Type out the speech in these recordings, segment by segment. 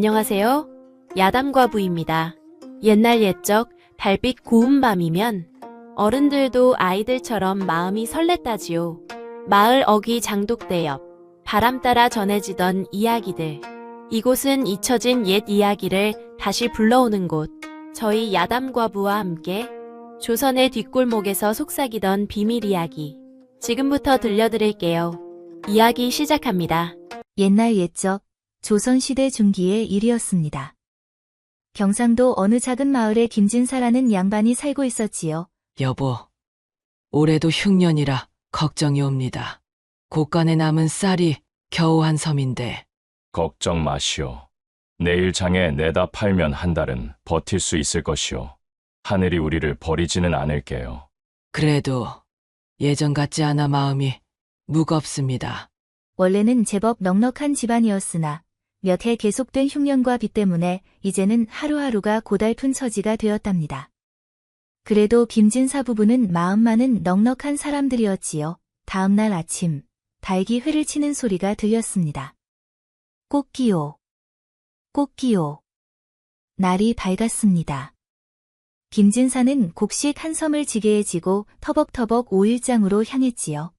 안녕하세요. 야담과부입니다. 옛날 옛적 달빛 고운 밤이면 어른들도 아이들처럼 마음이 설렜다지요. 마을 어귀 장독대 옆 바람 따라 전해지던 이야기들. 이곳은 잊혀진 옛 이야기를 다시 불러오는 곳. 저희 야담과부와 함께 조선의 뒷골목에서 속삭이던 비밀 이야기. 지금부터 들려드릴게요. 이야기 시작합니다. 옛날 옛적 조선시대 중기의 일이었습니다. 경상도 어느 작은 마을에 김진사라는 양반이 살고 있었지요. 여보, 올해도 흉년이라 걱정이 옵니다. 곳간에 남은 쌀이 겨우 한 섬인데. 걱정 마시오. 내일 장에 내다 팔면 한 달은 버틸 수 있을 것이오. 하늘이 우리를 버리지는 않을게요. 그래도 예전 같지 않아 마음이 무겁습니다. 원래는 제법 넉넉한 집안이었으나 몇 해 계속된 흉년과 비 때문에 이제는 하루하루가 고달픈 처지가 되었답니다. 그래도 김진사 부부는 마음만은 넉넉한 사람들이었지요. 다음날 아침, 닭이 회를 치는 소리가 들렸습니다. 꽃기요. 꽃기요. 날이 밝았습니다. 김진사는 곡식 한 섬을 지게에 지고 터벅터벅 오일장으로 향했지요.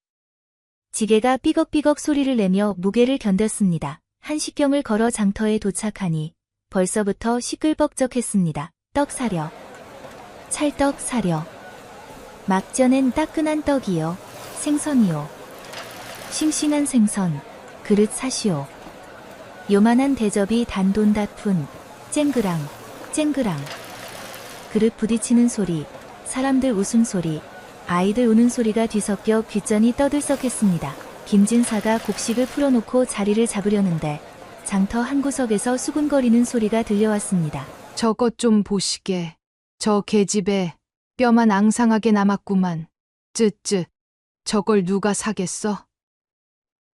지게가 삐걱삐걱 소리를 내며 무게를 견뎠습니다. 한식경을 걸어 장터에 도착하니 벌써부터 시끌벅적했습니다. 떡 사려. 찰떡 사려. 막전엔 따끈한 떡이요. 생선이요. 싱싱한 생선. 그릇 사시오. 요만한 대접이 단돈다푼. 쨍그랑, 쨍그랑. 그릇 부딪히는 소리, 사람들 웃음소리, 아이들 우는 소리가 뒤섞여 귓전이 떠들썩했습니다. 김진사가 곡식을 풀어놓고 자리를 잡으려는데 장터 한 구석에서 수군거리는 소리가 들려왔습니다. 저것 좀 보시게. 저 계집에 뼈만 앙상하게 남았구만. 쯧쯧. 저걸 누가 사겠어?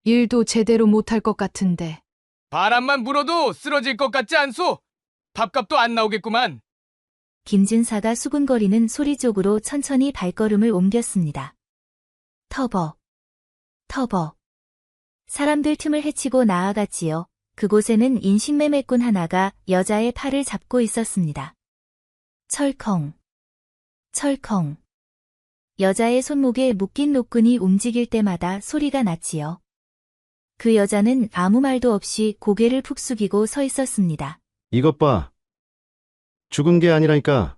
일도 제대로 못할 것 같은데. 바람만 불어도 쓰러질 것 같지 않소? 밥값도 안 나오겠구만. 김진사가 수군거리는 소리 쪽으로 천천히 발걸음을 옮겼습니다. 터벅. 터벅. 사람들 틈을 헤치고 나아갔지요. 그곳에는 인신매매꾼 하나가 여자의 팔을 잡고 있었습니다. 철컹. 철컹. 여자의 손목에 묶인 노끈이 움직일 때마다 소리가 났지요. 그 여자는 아무 말도 없이 고개를 푹 숙이고 서 있었습니다. 이것 봐. 죽은 게 아니라니까.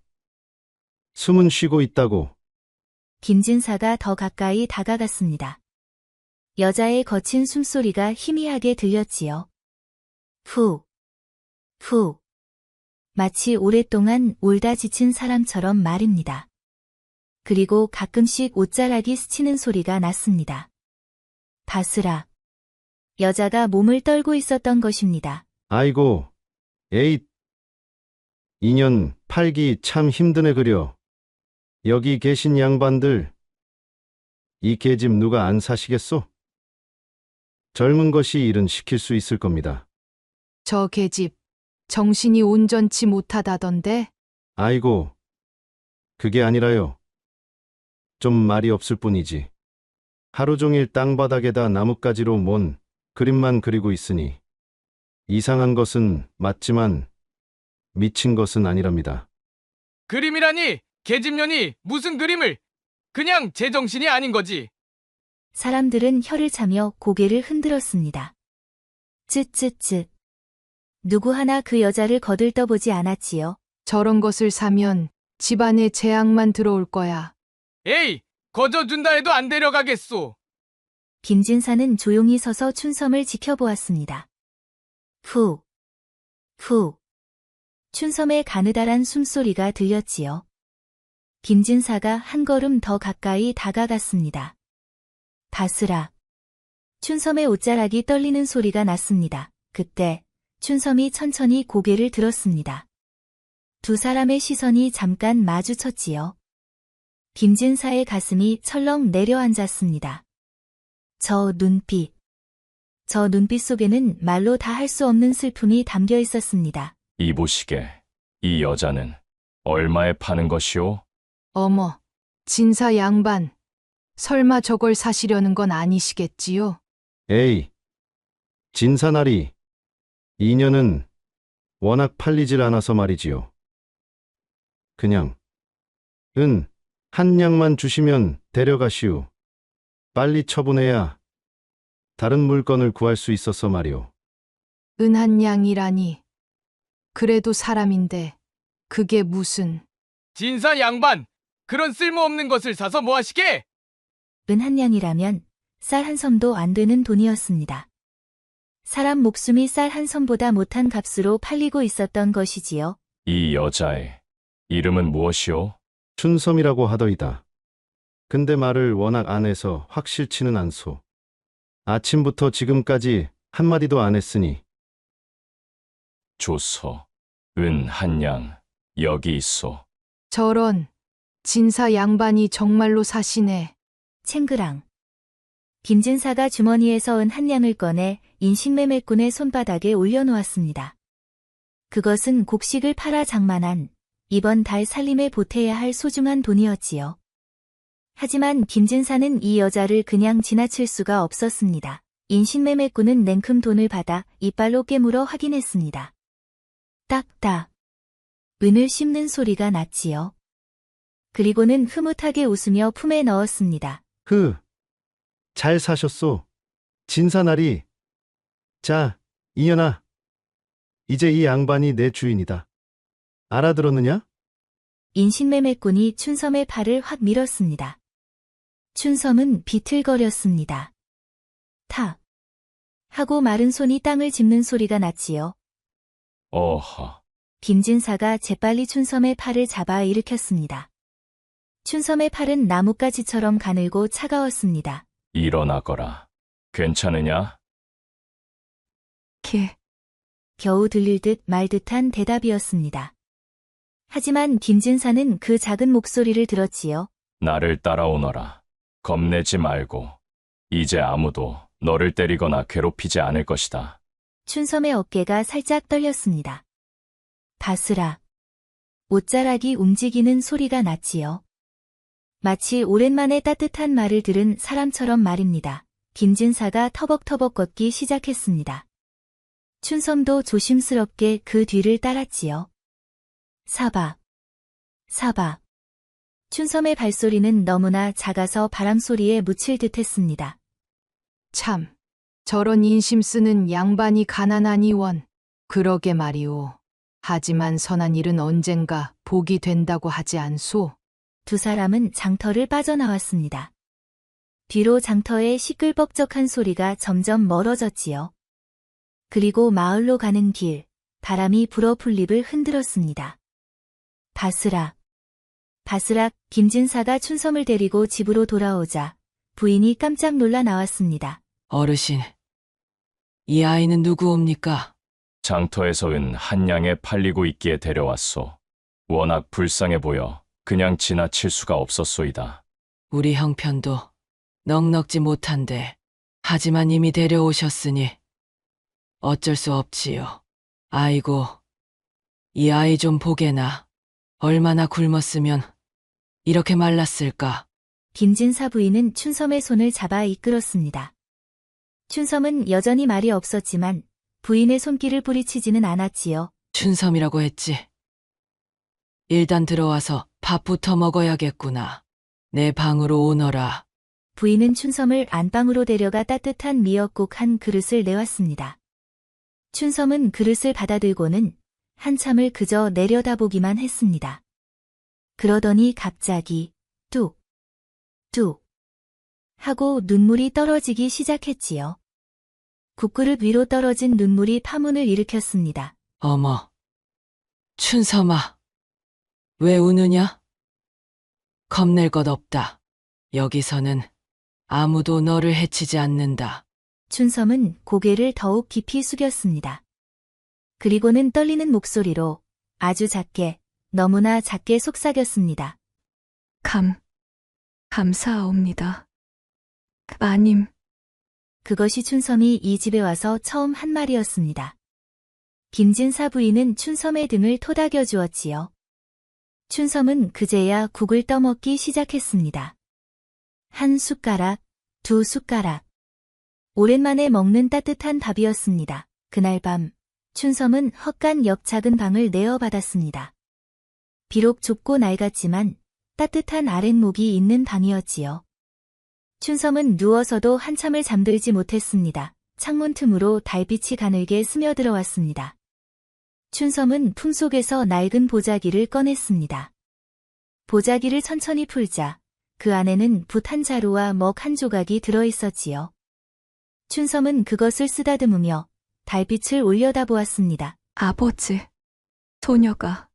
숨은 쉬고 있다고. 김진사가 더 가까이 다가갔습니다. 여자의 거친 숨소리가 희미하게 들렸지요. 후. 후. 마치 오랫동안 울다 지친 사람처럼 말입니다. 그리고 가끔씩 옷자락이 스치는 소리가 났습니다. 바스락. 여자가 몸을 떨고 있었던 것입니다. 아이고. 에잇. 2년 팔기 참 힘드네 그려. 여기 계신 양반들. 이 계집 누가 안 사시겠소? 젊은 것이 일은 시킬 수 있을 겁니다. 저 계집 정신이 온전치 못하다던데. 아이고. 그게 아니라요. 좀 말이 없을 뿐이지. 하루 종일 땅바닥에다 나뭇가지로 뭔 그림만 그리고 있으니 이상한 것은 맞지만 미친 것은 아니랍니다. 그림이라니 계집년이 무슨 그림을. 그냥 제정신이 아닌 거지. 사람들은 혀를 차며 고개를 흔들었습니다. 쯧쯧쯧. 누구 하나 그 여자를 거들떠보지 않았지요. 저런 것을 사면 집안에 재앙만 들어올 거야. 에이, 거저 둔다 해도 안 데려가겠소. 김진사는 조용히 서서 춘섬을 지켜보았습니다. 후. 후. 춘섬의 가느다란 숨소리가 들렸지요. 김진사가 한 걸음 더 가까이 다가갔습니다. 바스락. 춘섬의 옷자락이 떨리는 소리가 났습니다. 그때 춘섬이 천천히 고개를 들었습니다. 두 사람의 시선이 잠깐 마주쳤지요. 김진사의 가슴이 철렁 내려앉았습니다. 저 눈빛. 저 눈빛 속에는 말로 다 할 수 없는 슬픔이 담겨 있었습니다. 이보시게. 이 여자는 얼마에 파는 것이오? 어머, 진사 양반. 설마 저걸 사시려는 건 아니시겠지요? 에이. 진사나리. 2년은 워낙 팔리질 않아서 말이지요. 그냥 은 한 냥만 주시면 데려가시오. 빨리 처분해야 다른 물건을 구할 수 있어서 말이오. 은한 양이라니. 그래도 사람인데 그게 무슨. 진사 양반, 그런 쓸모없는 것을 사서 뭐 하시게? 은 한 냥이라면 쌀 한 섬도 안 되는 돈이었습니다. 사람 목숨이 쌀 한 섬보다 못한 값으로 팔리고 있었던 것이지요. 이 여자의 이름은 무엇이오? 춘섬이라고 하더이다. 근데 말을 워낙 안 해서 확실치는 않소. 아침부터 지금까지 한마디도 안 했으니. 좋소. 은 한양, 여기 있소. 저런. 진사 양반이 정말로 사시네. 챙그랑. 김진사가 주머니에서 은 한 냥을 꺼내 인신매매꾼의 손바닥에 올려놓았습니다. 그것은 곡식을 팔아 장만한 이번 달 살림에 보태야 할 소중한 돈이었지요. 하지만 김진사는 이 여자를 그냥 지나칠 수가 없었습니다. 인신매매꾼은 냉큼 돈을 받아 이빨로 깨물어 확인했습니다. 딱딱. 은을 씹는 소리가 났지요. 그리고는 흐뭇하게 웃으며 품에 넣었습니다. 잘 사셨소. 진사나리. 자, 이년아. 이제 이 양반이 내 주인이다. 알아들었느냐? 인신매매꾼이 춘섬의 팔을 확 밀었습니다. 춘섬은 비틀거렸습니다. 탁! 하고 마른 손이 땅을 짚는 소리가 났지요. 어허, 김진사가 재빨리 춘섬의 팔을 잡아 일으켰습니다. 춘섬의 팔은 나뭇가지처럼 가늘고 차가웠습니다. 일어나거라. 괜찮으냐? 겨우 들릴 듯 말 듯한 대답이었습니다. 하지만 김진사는 그 작은 목소리를 들었지요. 나를 따라오너라. 겁내지 말고. 이제 아무도 너를 때리거나 괴롭히지 않을 것이다. 춘섬의 어깨가 살짝 떨렸습니다. 바스락. 옷자락이 움직이는 소리가 났지요. 마치 오랜만에 따뜻한 말을 들은 사람처럼 말입니다. 김진사가 터벅터벅 걷기 시작했습니다. 춘섬도 조심스럽게 그 뒤를 따랐지요. 사박. 사박. 춘섬의 발소리는 너무나 작아서 바람소리에 묻힐 듯했습니다. 참. 저런 인심 쓰는 양반이 가난하니 원. 그러게 말이오. 하지만 선한 일은 언젠가 복이 된다고 하지 않소? 두 사람은 장터를 빠져나왔습니다. 뒤로 장터의 시끌벅적한 소리가 점점 멀어졌지요. 그리고 마을로 가는 길, 바람이 불어 풀잎을 흔들었습니다. 바스락. 바스락. 김진사가 춘섬을 데리고 집으로 돌아오자 부인이 깜짝 놀라 나왔습니다. 어르신, 이 아이는 누구옵니까? 장터에서 은 한양에 팔리고 있기에 데려왔소. 워낙 불쌍해 보여 그냥 지나칠 수가 없었소이다. 우리 형편도 넉넉지 못한데, 하지만 이미 데려오셨으니 어쩔 수 없지요. 아이고, 이 아이 좀 보게나. 얼마나 굶었으면 이렇게 말랐을까. 김진사 부인은 춘섬의 손을 잡아 이끌었습니다. 춘섬은 여전히 말이 없었지만 부인의 손길을 뿌리치지는 않았지요. 춘섬이라고 했지. 일단 들어와서 밥부터 먹어야겠구나. 내 방으로 오너라. 부인은 춘섬을 안방으로 데려가 따뜻한 미역국 한 그릇을 내왔습니다. 춘섬은 그릇을 받아들고는 한참을 그저 내려다보기만 했습니다. 그러더니 갑자기 뚝, 뚝 하고 눈물이 떨어지기 시작했지요. 국그릇 위로 떨어진 눈물이 파문을 일으켰습니다. 어머, 춘섬아, 왜 우느냐? 겁낼 것 없다. 여기서는 아무도 너를 해치지 않는다. 춘섬은 고개를 더욱 깊이 숙였습니다. 그리고는 떨리는 목소리로 아주 작게, 너무나 작게 속삭였습니다. 감사합니다. 마님. 그것이 춘섬이 이 집에 와서 처음 한 말이었습니다. 김진사 부인은 춘섬의 등을 토닥여 주었지요. 춘섬은 그제야 국을 떠먹기 시작했습니다. 한 숟가락, 두 숟가락. 오랜만에 먹는 따뜻한 밥이었습니다. 그날 밤 춘섬은 헛간 옆 작은 방을 내어받았습니다. 비록 좁고 낡았지만 따뜻한 아랫목이 있는 방이었지요. 춘섬은 누워서도 한참을 잠들지 못했습니다. 창문 틈으로 달빛이 가늘게 스며들어왔습니다. 춘섬은 품속에서 낡은 보자기를 꺼냈습니다. 보자기를 천천히 풀자 그 안에는 붓 한 자루와 먹 한 조각이 들어있었지요. 춘섬은 그것을 쓰다듬으며 달빛을 올려다보았습니다. 아버지, 소녀가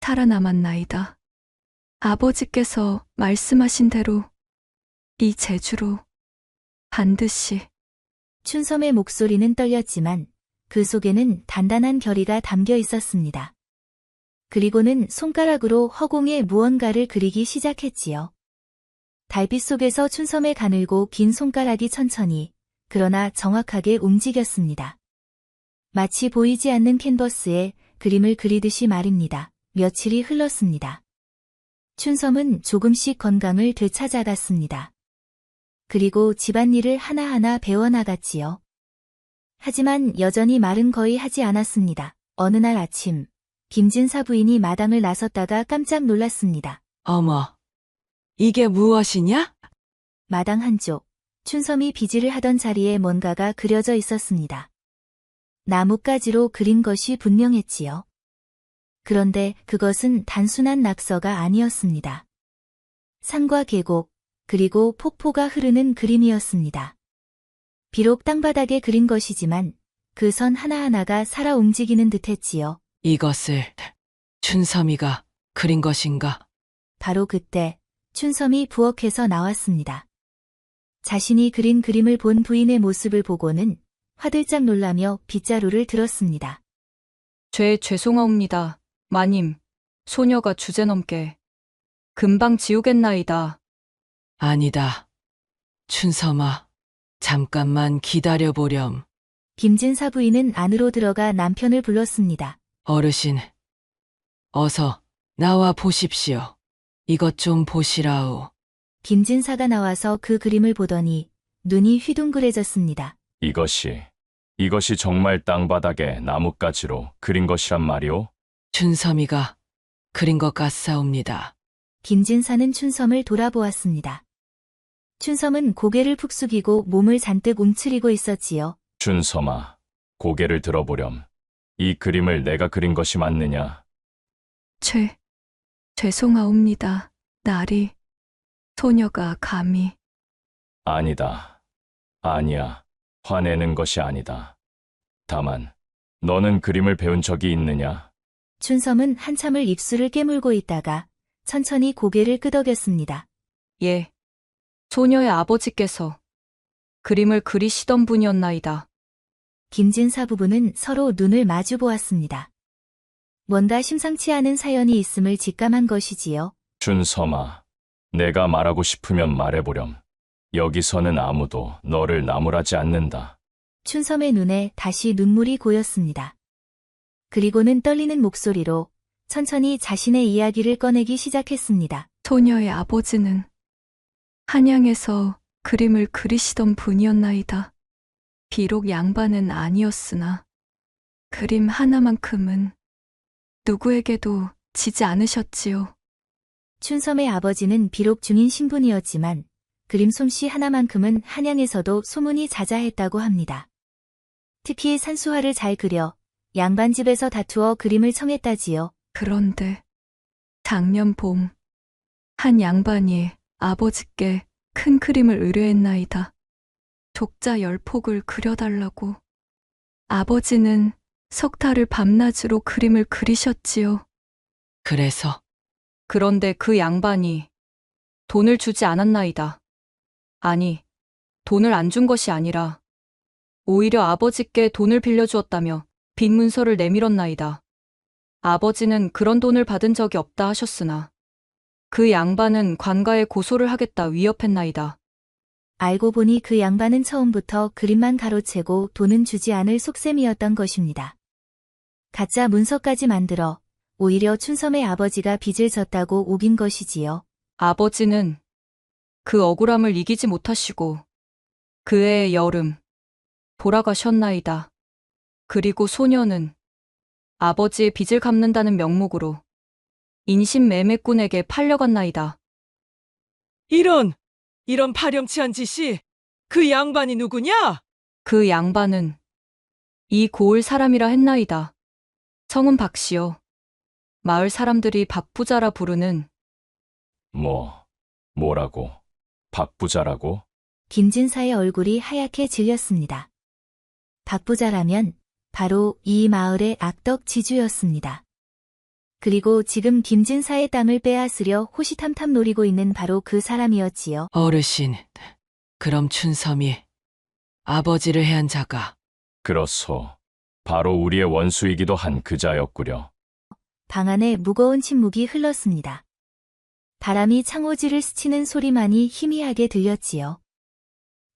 살아남았나이다. 아버지께서 말씀하신 대로 이 제주로 반드시. 춘섬의 목소리는 떨렸지만 그 속에는 단단한 결의가 담겨 있었습니다. 그리고는 손가락으로 허공에 무언가를 그리기 시작했지요. 달빛 속에서 춘섬의 가늘고 긴 손가락이 천천히, 그러나 정확하게 움직였습니다. 마치 보이지 않는 캔버스에 그림을 그리듯이 말입니다. 며칠이 흘렀습니다. 춘섬은 조금씩 건강을 되찾아갔습니다. 그리고 집안일을 하나하나 배워나갔지요. 하지만 여전히 말은 거의 하지 않았습니다. 어느 날 아침, 김진사 부인이 마당을 나섰다가 깜짝 놀랐습니다. 어머, 이게 무엇이냐? 마당 한쪽, 춘섬이 비질을 하던 자리에 뭔가가 그려져 있었습니다. 나뭇가지로 그린 것이 분명했지요. 그런데 그것은 단순한 낙서가 아니었습니다. 산과 계곡, 그리고 폭포가 흐르는 그림이었습니다. 비록 땅바닥에 그린 것이지만 그 선 하나하나가 살아 움직이는 듯했지요. 이것을 춘섬이가 그린 것인가? 바로 그때 춘섬이 부엌에서 나왔습니다. 자신이 그린 그림을 본 부인의 모습을 보고는 화들짝 놀라며 빗자루를 들었습니다. 죄송하옵니다. 마님, 소녀가 주제넘게 금방 지우겠나이다. 아니다. 춘섬아, 잠깐만 기다려보렴. 김진사 부인은 안으로 들어가 남편을 불렀습니다. 어르신, 어서 나와 보십시오. 이것 좀 보시라오. 김진사가 나와서 그 그림을 보더니 눈이 휘둥그레졌습니다. 이것이 정말 땅바닥에 나뭇가지로 그린 것이란 말이오? 춘섬이가 그린 것 같사옵니다. 김진사는 춘섬을 돌아보았습니다. 춘섬은 고개를 푹 숙이고 몸을 잔뜩 움츠리고 있었지요. 춘섬아, 고개를 들어보렴. 이 그림을 내가 그린 것이 맞느냐? 죄송하옵니다. 나리, 소녀가 감히. 아니다. 아니야. 화내는 것이 아니다. 다만, 너는 그림을 배운 적이 있느냐? 춘섬은 한참을 입술을 깨물고 있다가 천천히 고개를 끄덕였습니다. 예. 소녀의 아버지께서 그림을 그리시던 분이었나이다. 김진사 부부는 서로 눈을 마주 보았습니다. 뭔가 심상치 않은 사연이 있음을 직감한 것이지요. 춘섬아, 내가 말하고 싶으면 말해보렴. 여기서는 아무도 너를 나무라지 않는다. 춘섬의 눈에 다시 눈물이 고였습니다. 그리고는 떨리는 목소리로 천천히 자신의 이야기를 꺼내기 시작했습니다. 소녀의 아버지는 한양에서 그림을 그리시던 분이었나이다. 비록 양반은 아니었으나 그림 하나만큼은 누구에게도 지지 않으셨지요. 춘섬의 아버지는 비록 중인 신분이었지만 그림 솜씨 하나만큼은 한양에서도 소문이 자자했다고 합니다. 특히 산수화를 잘 그려 양반집에서 다투어 그림을 청했다지요. 그런데 작년 봄 한 양반이 아버지께 큰 그림을 의뢰했나이다. 족자 10폭을 그려달라고. 아버지는 석 달을 밤낮으로 그림을 그리셨지요. 그래서 그런데 그 양반이 돈을 주지 않았나이다. 아니, 돈을 안 준 것이 아니라 오히려 아버지께 돈을 빌려주었다며 빚 문서를 내밀었나이다. 아버지는 그런 돈을 받은 적이 없다 하셨으나 그 양반은 관가에 고소를 하겠다 위협했나이다. 알고 보니 그 양반은 처음부터 그림만 가로채고 돈은 주지 않을 속셈이었던 것입니다. 가짜 문서까지 만들어 오히려 춘섬의 아버지가 빚을 졌다고 우긴 것이지요. 아버지는 그 억울함을 이기지 못하시고 그 해의 여름 돌아가셨나이다. 그리고 소녀는 아버지의 빚을 갚는다는 명목으로 인신매매꾼에게 팔려갔나이다. 이런 파렴치한 짓이 그 양반이 누구냐? 그 양반은 이 고을 사람이라 했나이다. 성은 박씨요. 마을 사람들이 박부자라 부르는. 뭐라고? 박부자라고? 김진사의 얼굴이 하얗게 질렸습니다. 박부자라면 바로 이 마을의 악덕 지주였습니다. 그리고 지금 김진사의 땅을 빼앗으려 호시탐탐 노리고 있는 바로 그 사람이었지요. 어르신, 그럼 춘섬이 아버지를 해한 자가 그렇소. 바로 우리의 원수이기도 한 그자였구려. 방 안에 무거운 침묵이 흘렀습니다. 바람이 창호지를 스치는 소리만이 희미하게 들렸지요.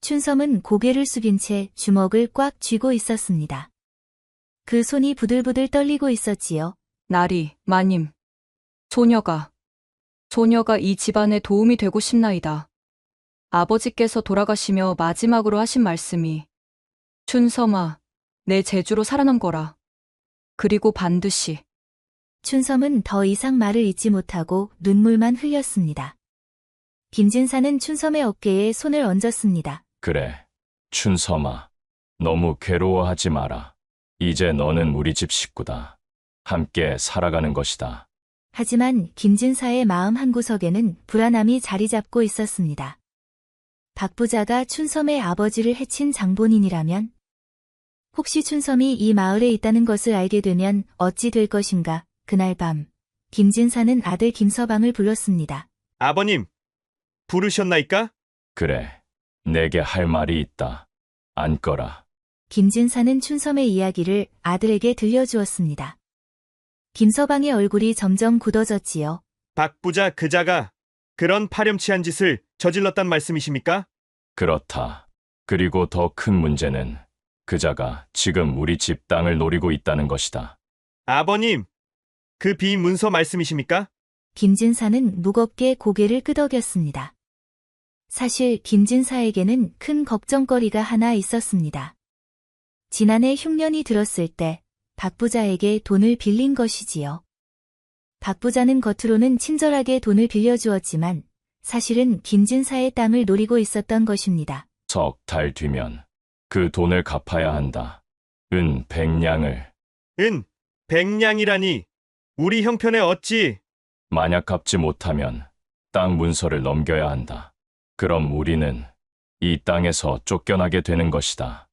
춘섬은 고개를 숙인 채 주먹을 꽉 쥐고 있었습니다. 그 손이 부들부들 떨리고 있었지요. 나리, 마님. 소녀가 이 집안에 도움이 되고 싶나이다. 아버지께서 돌아가시며 마지막으로 하신 말씀이 춘섬아, 내 재주로 살아남거라. 그리고 반드시. 춘섬은 더 이상 말을 잇지 못하고 눈물만 흘렸습니다. 김진사는 춘섬의 어깨에 손을 얹었습니다. 그래, 춘섬아. 너무 괴로워하지 마라. 이제 너는 우리 집 식구다. 함께 살아가는 것이다. 하지만 김진사의 마음 한구석에는 불안함이 자리 잡고 있었습니다. 박부자가 춘섬의 아버지를 해친 장본인이라면? 혹시 춘섬이 이 마을에 있다는 것을 알게 되면 어찌 될 것인가? 그날 밤, 김진사는 아들 김서방을 불렀습니다. 아버님, 부르셨나이까? 그래, 내게 할 말이 있다. 앉거라. 김진사는 춘섬의 이야기를 아들에게 들려주었습니다. 김서방의 얼굴이 점점 굳어졌지요. 박부자 그자가 그런 파렴치한 짓을 저질렀단 말씀이십니까? 그렇다. 그리고 더 큰 문제는 그자가 지금 우리 집 땅을 노리고 있다는 것이다. 아버님, 그 비문서 말씀이십니까? 김진사는 무겁게 고개를 끄덕였습니다. 사실 김진사에게는 큰 걱정거리가 하나 있었습니다. 지난해 흉년이 들었을 때 박부자에게 돈을 빌린 것이지요. 박부자는 겉으로는 친절하게 돈을 빌려주었지만 사실은 김진사의 땅을 노리고 있었던 것입니다. 석 달 뒤면 그 돈을 갚아야 한다. 은 100냥을. 은 100냥이라니 우리 형편에 어찌... 만약 갚지 못하면 땅 문서를 넘겨야 한다. 그럼 우리는 이 땅에서 쫓겨나게 되는 것이다.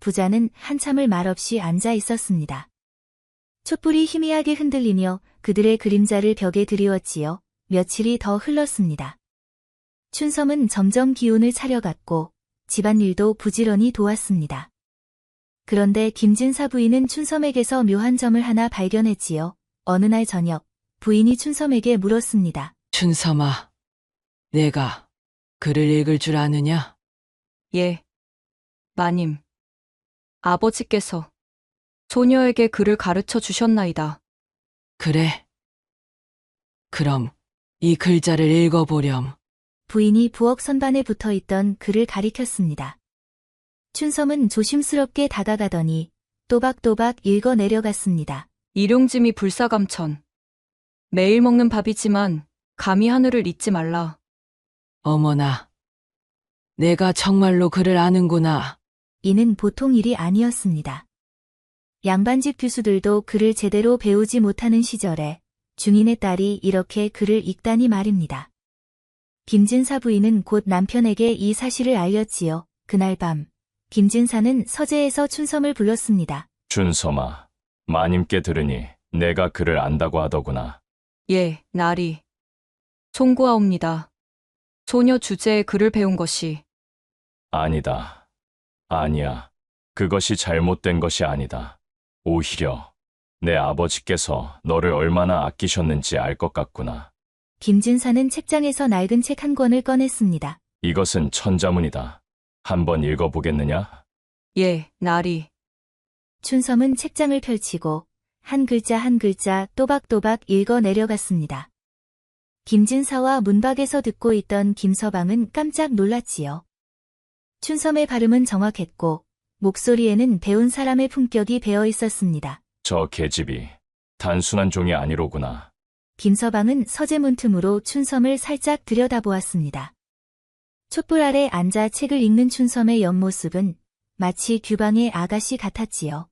부자는 한참을 말없이 앉아 있었습니다. 촛불이 희미하게 흔들리며 그들의 그림자를 벽에 드리웠지요. 며칠이 더 흘렀습니다. 춘섬은 점점 기운을 차려갔고 집안일도 부지런히 도왔습니다. 그런데 김진사 부인은 춘섬에게서 묘한 점을 하나 발견했지요. 어느 날 저녁 부인이 춘섬에게 물었습니다. 춘섬아, 내가 글을 읽을 줄 아느냐? 예. 마님. 아버지께서 소녀에게 글을 가르쳐 주셨나이다. 그래. 그럼 이 글자를 읽어보렴. 부인이 부엌 선반에 붙어있던 글을 가리켰습니다. 춘섬은 조심스럽게 다가가더니 또박또박 읽어 내려갔습니다. 일용짐이 불사감천. 매일 먹는 밥이지만 감히 하늘을 잊지 말라. 어머나, 내가 정말로 글을 아는구나. 이는 보통 일이 아니었습니다. 양반집 교수들도 글을 제대로 배우지 못하는 시절에 중인의 딸이 이렇게 글을 읽다니 말입니다. 김진사 부인은 곧 남편에게 이 사실을 알렸지요. 그날 밤, 김진사는 서재에서 춘섬을 불렀습니다. 춘섬아, 마님께 들으니 내가 그를 안다고 하더구나. 예, 나리. 송구하옵니다. 소녀 주제에 글을 배운 것이. 아니다. 아니야. 그것이 잘못된 것이 아니다. 오히려 내 아버지께서 너를 얼마나 아끼셨는지 알 것 같구나. 김진사는 책장에서 낡은 책 한 권을 꺼냈습니다. 이것은 천자문이다. 한번 읽어보겠느냐? 예, 나리. 춘섬은 책장을 펼치고 한 글자 한 글자 또박또박 읽어 내려갔습니다. 김진사와 문밖에서 듣고 있던 김서방은 깜짝 놀랐지요. 춘섬의 발음은 정확했고 목소리에는 배운 사람의 품격이 배어 있었습니다. 저 계집이 단순한 종이 아니로구나. 김서방은 서재 문틈으로 춘섬을 살짝 들여다보았습니다. 촛불 아래 앉아 책을 읽는 춘섬의 옆모습은 마치 규방의 아가씨 같았지요.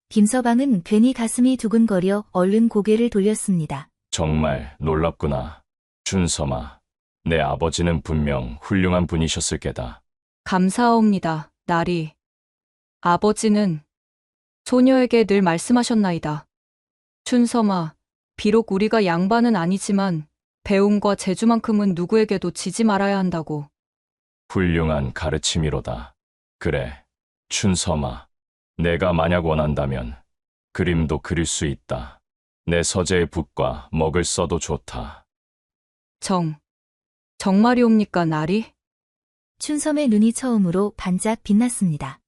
김서방은 괜히 가슴이 두근거려 얼른 고개를 돌렸습니다. 정말 놀랍구나. 춘섬아, 내 아버지는 분명 훌륭한 분이셨을 게다. 감사하옵니다, 나리. 아버지는 소녀에게 늘 말씀하셨나이다. 춘섬아, 비록 우리가 양반은 아니지만 배움과 재주만큼은 누구에게도 지지 말아야 한다고. 훌륭한 가르침이로다. 그래, 춘섬아. 내가 만약 원한다면 그림도 그릴 수 있다. 내 서재의 붓과 먹을 써도 좋다. 정말이옵니까, 나리? 춘섬의 눈이 처음으로 반짝 빛났습니다.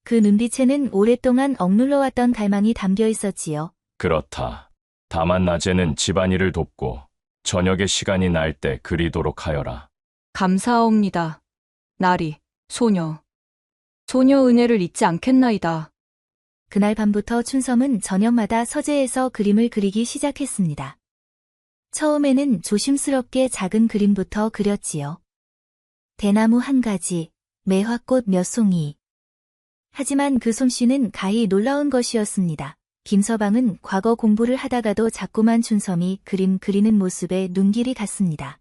그 눈빛에는 오랫동안 억눌러왔던 갈망이 담겨 있었지요. 그렇다. 다만 낮에는 집안일을 돕고 저녁에 시간이 날 때 그리도록 하여라. 감사하옵니다, 나리, 소녀. 소녀 은혜를 잊지 않겠나이다. 그날 밤부터 춘섬은 저녁마다 서재에서 그림을 그리기 시작했습니다. 처음에는 조심스럽게 작은 그림부터 그렸지요. 대나무 한 가지, 매화꽃 몇 송이. 하지만 그 솜씨는 가히 놀라운 것이었습니다. 김서방은 과거 공부를 하다가도 자꾸만 춘섬이 그림 그리는 모습에 눈길이 갔습니다.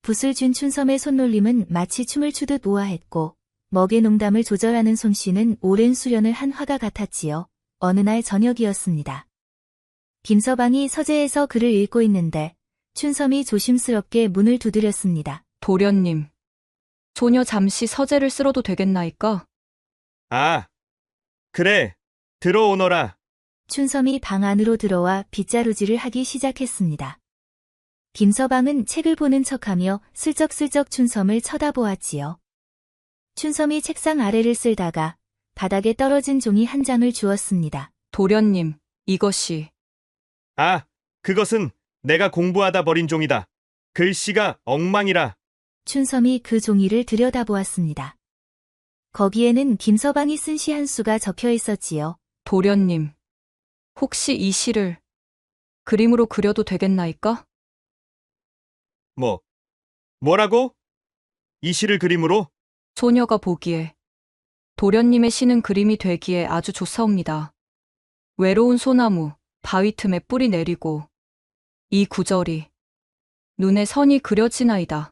붓을 쥔 춘섬의 손놀림은 마치 춤을 추듯 우아했고 먹의 농담을 조절하는 솜씨는 오랜 수련을 한 화가 같았지요. 어느 날 저녁이었습니다. 김서방이 서재에서 글을 읽고 있는데 춘섬이 조심스럽게 문을 두드렸습니다. 도련님, 소녀 잠시 서재를 쓸어도 되겠나이까? 아, 그래. 들어오너라. 춘섬이 방 안으로 들어와 빗자루질을 하기 시작했습니다. 김서방은 책을 보는 척하며 슬쩍슬쩍 춘섬을 쳐다보았지요. 춘섬이 책상 아래를 쓸다가 바닥에 떨어진 종이 한 장을 주었습니다. 도련님, 이것이. 아, 그것은 내가 공부하다 버린 종이다. 글씨가 엉망이라. 춘섬이 그 종이를 들여다보았습니다. 거기에는 김서방이 쓴 시 한 수가 적혀 있었지요. 도련님, 혹시 이 시를 그림으로 그려도 되겠나이까? 뭐라고? 이 시를 그림으로? 소녀가 보기에 도련님의 시는 그림이 되기에 아주 좋사옵니다. 외로운 소나무, 바위 틈에 뿌리 내리고 이 구절이 눈에 선이 그려지나이다.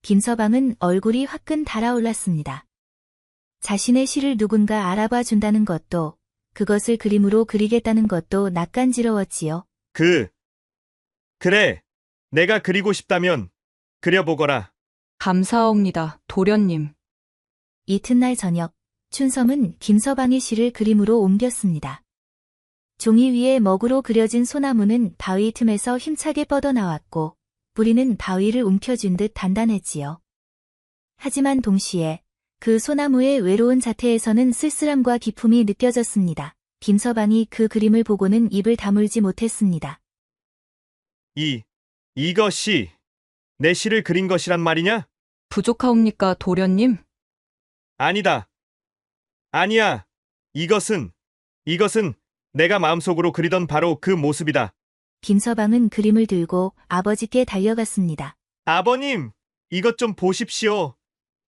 김서방은 얼굴이 화끈 달아올랐습니다. 자신의 시를 누군가 알아봐 준다는 것도 그것을 그림으로 그리겠다는 것도 낯간지러웠지요. 그래. 내가 그리고 싶다면 그려보거라. 감사합니다, 도련님. 이튿날 저녁, 춘섬은 김서방의 시를 그림으로 옮겼습니다. 종이 위에 먹으로 그려진 소나무는 바위 틈에서 힘차게 뻗어나왔고 뿌리는 바위를 움켜쥔 듯 단단했지요. 하지만 동시에 그 소나무의 외로운 자태에서는 쓸쓸함과 기품이 느껴졌습니다. 김서방이 그 그림을 보고는 입을 다물지 못했습니다. 이것이 내 시를 그린 것이란 말이냐? 부족하옵니까, 도련님? 아니다. 아니야. 이것은 내가 마음속으로 그리던 바로 그 모습이다. 김서방은 그림을 들고 아버지께 달려갔습니다. 아버님, 이것 좀 보십시오.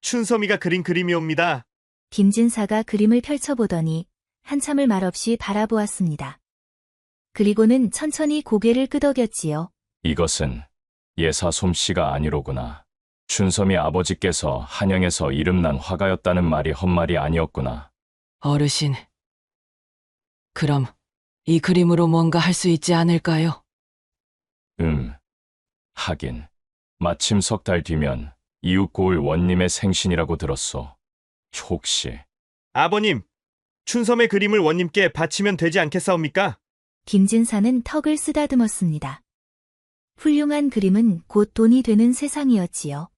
춘섬이가 그린 그림이옵니다. 김진사가 그림을 펼쳐보더니 한참을 말없이 바라보았습니다. 그리고는 천천히 고개를 끄덕였지요. 이것은 예사 솜씨가 아니로구나. 춘섬이 아버지께서 한양에서 이름난 화가였다는 말이 헛말이 아니었구나. 어르신, 그럼 이 그림으로 뭔가 할 수 있지 않을까요? 하긴. 마침 석 달 뒤면 이웃 고을 원님의 생신이라고 들었소. 혹시 아버님, 춘섬의 그림을 원님께 바치면 되지 않겠사옵니까? 김진사는 턱을 쓰다듬었습니다. 훌륭한 그림은 곧 돈이 되는 세상이었지요.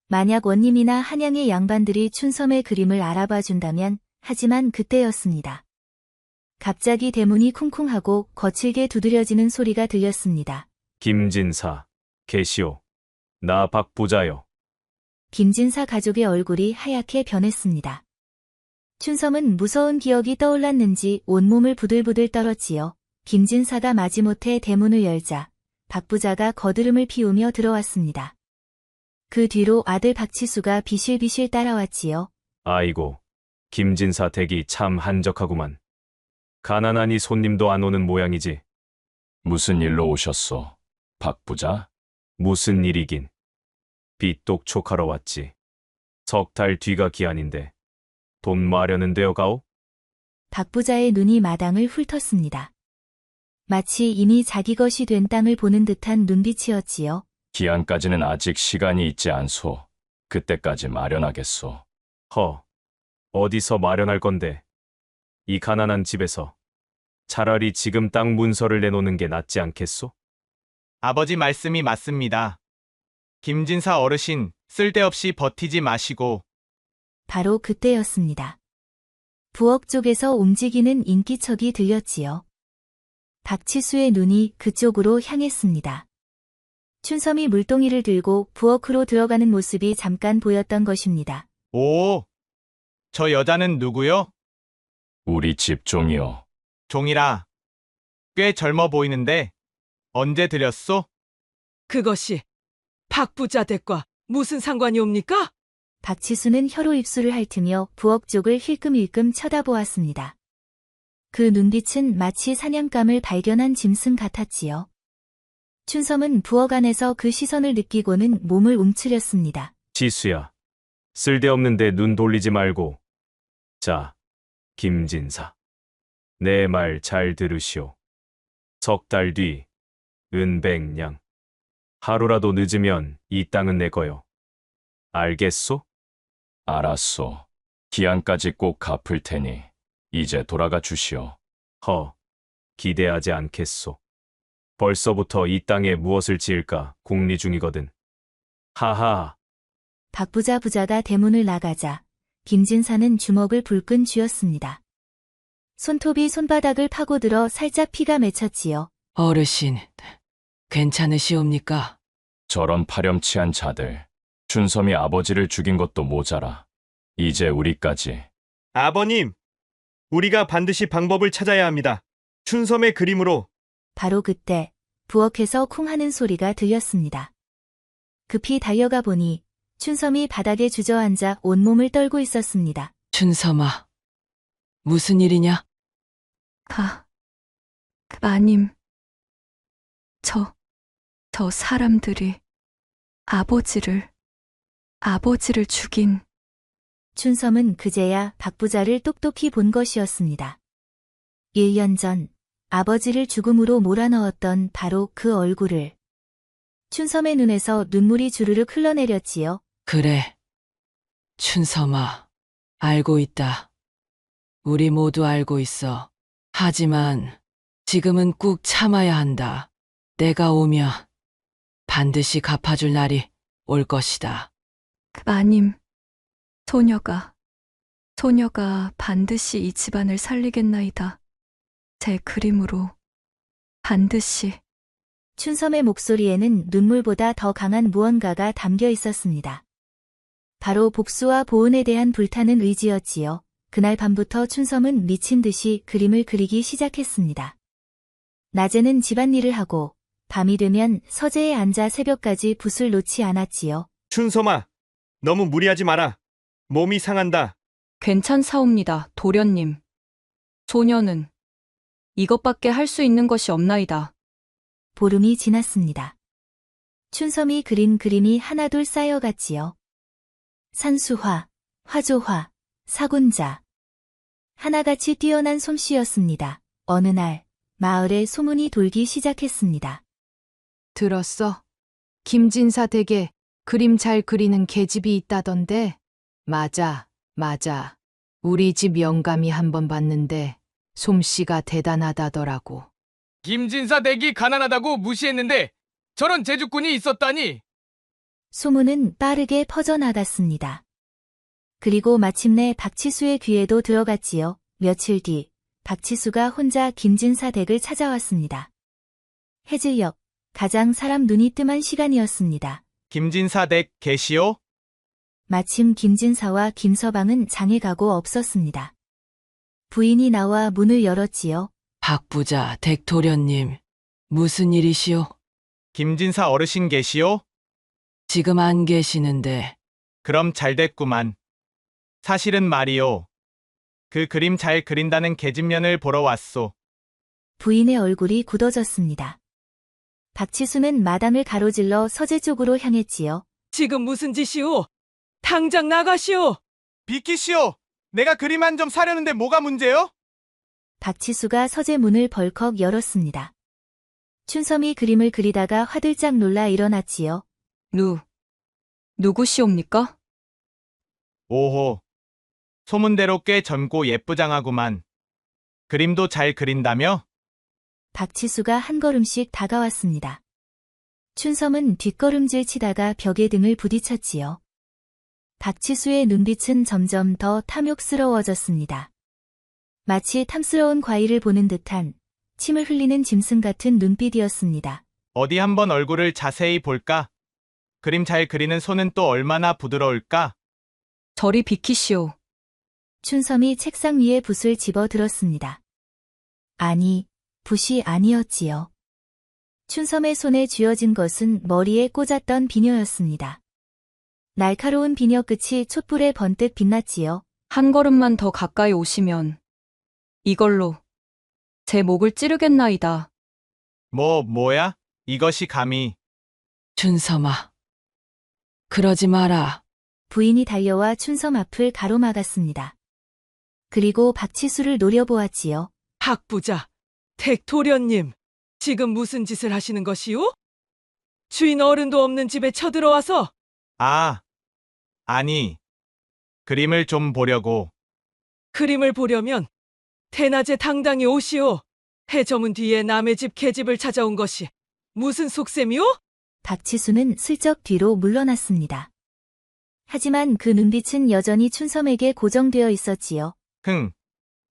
만약 원님이나 한양의 양반들이 춘섬의 그림을 알아봐 준다면, 하지만 그때였습니다. 갑자기 대문이 쿵쿵하고 거칠게 두드려지는 소리가 들렸습니다. 김진사, 계시오. 나 박 부자요. 김진사 가족의 얼굴이 하얗게 변했습니다. 춘섬은 무서운 기억이 떠올랐는지 온몸을 부들부들 떨었지요. 김진사가 마지못해 대문을 열자 박 부자가 거드름을 피우며 들어왔습니다. 그 뒤로 아들 박치수가 비실비실 따라왔지요. 아이고, 김진사 댁이 참 한적하구만. 가난하니 손님도 안 오는 모양이지. 무슨 일로 오셨소? 박 부자? 무슨 일이긴. 빚 똑촉하러 왔지. 석 달 뒤가 기한인데 돈 마련은 되어가오? 박 부자의 눈이 마당을 훑었습니다. 마치 이미 자기 것이 된 땅을 보는 듯한 눈빛이었지요. 기한까지는 아직 시간이 있지 않소. 그때까지 마련하겠소. 허, 어디서 마련할 건데? 이 가난한 집에서 차라리 지금 땅 문서를 내놓는 게 낫지 않겠소? 아버지 말씀이 맞습니다. 김진사 어르신, 쓸데없이 버티지 마시고. 바로 그때였습니다. 부엌 쪽에서 움직이는 인기척이 들렸지요. 박치수의 눈이 그쪽으로 향했습니다. 춘섬이 물동이를 들고 부엌으로 들어가는 모습이 잠깐 보였던 것입니다. 오, 저 여자는 누구요? 우리 집 종이요. 종이라. 꽤 젊어 보이는데 언제 들였소? 그것이 박 부자 댁과 무슨 상관이 옵니까? 박치수는 혀로 입술을 핥으며 부엌 쪽을 힐끔힐끔 쳐다보았습니다. 그 눈빛은 마치 사냥감을 발견한 짐승 같았지요. 춘섬은 부엌 안에서 그 시선을 느끼고는 몸을 움츠렸습니다. 지수야, 쓸데없는데 눈 돌리지 말고. 자, 김진사. 내 말 잘 들으시오. 석 달 뒤, 은백냥. 하루라도 늦으면 이 땅은 내 거요. 알겠소? 알았소. 기한까지 꼭 갚을 테니 이제 돌아가 주시오. 허, 기대하지 않겠소. 벌써부터 이 땅에 무엇을 지을까 궁리 중이거든. 하하. 박 부자가 대문을 나가자 김진사는 주먹을 불끈 쥐었습니다. 손톱이 손바닥을 파고들어 살짝 피가 맺혔지요. 어르신, 괜찮으시옵니까? 저런 파렴치한 자들. 춘섬이 아버지를 죽인 것도 모자라. 이제 우리까지. 아버님, 우리가 반드시 방법을 찾아야 합니다. 춘섬의 그림으로. 바로 그때 부엌에서 쿵 하는 소리가 들렸습니다. 급히 달려가 보니 춘섬이 바닥에 주저앉아 온몸을 떨고 있었습니다. 춘섬아, 무슨 일이냐? 마님. 저 사람들이 아버지를 죽인. 춘섬은 그제야 박 부자를 똑똑히 본 것이었습니다. 1년 전 아버지를 죽음으로 몰아넣었던 바로 그 얼굴을. 춘섬의 눈에서 눈물이 주르륵 흘러내렸지요. 그래. 춘섬아, 알고 있다. 우리 모두 알고 있어. 하지만 지금은 꾹 참아야 한다. 내가 오면 반드시 갚아줄 날이 올 것이다. 마님, 소녀가 반드시 이 집안을 살리겠나이다. 제 그림으로 반드시. 춘섬의 목소리에는 눈물보다 더 강한 무언가가 담겨 있었습니다. 바로 복수와 보은에 대한 불타는 의지였지요. 그날 밤부터 춘섬은 미친 듯이 그림을 그리기 시작했습니다. 낮에는 집안일을 하고 밤이 되면 서재에 앉아 새벽까지 붓을 놓지 않았지요. 춘섬아, 너무 무리하지 마라. 몸이 상한다. 괜찮사옵니다, 도련님. 소녀는 이것밖에 할 수 있는 것이 없나이다. 보름이 지났습니다. 춘섬이 그린 그림이 하나둘 쌓여갔지요. 산수화, 화조화, 사군자. 하나같이 뛰어난 솜씨였습니다. 어느 날 마을에 소문이 돌기 시작했습니다. 들었어? 김진사 댁에 그림 잘 그리는 계집이 있다던데? 맞아. 우리 집 영감이 한번 봤는데 솜씨가 대단하다더라고. 김진사 댁이 가난하다고 무시했는데 저런 제주꾼이 있었다니. 소문은 빠르게 퍼져나갔습니다. 그리고 마침내 박치수의 귀에도 들어갔지요. 며칠 뒤 박치수가 혼자 김진사 댁을 찾아왔습니다. 해질녘 가장 사람 눈이 뜸한 시간이었습니다. 김진사 댁 계시오? 마침 김진사와 김서방은 장에 가고 없었습니다. 부인이 나와 문을 열었지요. 박 부자 댁도련님, 무슨 일이시오? 김진사 어르신 계시오? 지금 안 계시는데. 그럼 잘 됐구만. 사실은 말이오. 그 그림 잘 그린다는 계집년을 보러 왔소. 부인의 얼굴이 굳어졌습니다. 박치수는 마당을 가로질러 서재 쪽으로 향했지요. 지금 무슨 짓이오? 당장 나가시오. 비키시오. 내가 그림 한 점 사려는데 뭐가 문제요? 박치수가 서재 문을 벌컥 열었습니다. 춘섬이 그림을 그리다가 화들짝 놀라 일어났지요. 누구시옵니까? 오호. 소문대로 꽤 젊고 예쁘장하구만. 그림도 잘 그린다며? 박치수가 한 걸음씩 다가왔습니다. 춘섬은 뒷걸음질 치다가 벽에 등을 부딪혔지요. 박치수의 눈빛은 점점 더 탐욕스러워졌습니다. 마치 탐스러운 과일을 보는 듯한 침을 흘리는 짐승 같은 눈빛이었습니다. 어디 한번 얼굴을 자세히 볼까? 그림 잘 그리는 손은 또 얼마나 부드러울까? 저리 비키시오. 춘섬이 책상 위에 붓을 집어 들었습니다. 아니, 붓이 아니었지요. 춘섬의 손에 쥐어진 것은 머리에 꽂았던 비녀였습니다. 날카로운 비녀 끝이 촛불에 번뜩 빛났지요. 한 걸음만 더 가까이 오시면 이걸로 제 목을 찌르겠나이다. 뭐야? 이것이 감히. 춘섬아, 그러지 마라. 부인이 달려와 춘섬 앞을 가로막았습니다. 그리고 박치수를 노려보았지요. 박 부자, 댁도련님, 지금 무슨 짓을 하시는 것이오? 주인 어른도 없는 집에 쳐들어와서. 아니. 그림을 좀 보려고. 그림을 보려면 대낮에 당당히 오시오. 해저문 뒤에 남의 집 계집을 찾아온 것이 무슨 속셈이오? 박치수는 슬쩍 뒤로 물러났습니다. 하지만 그 눈빛은 여전히 춘섬에게 고정되어 있었지요.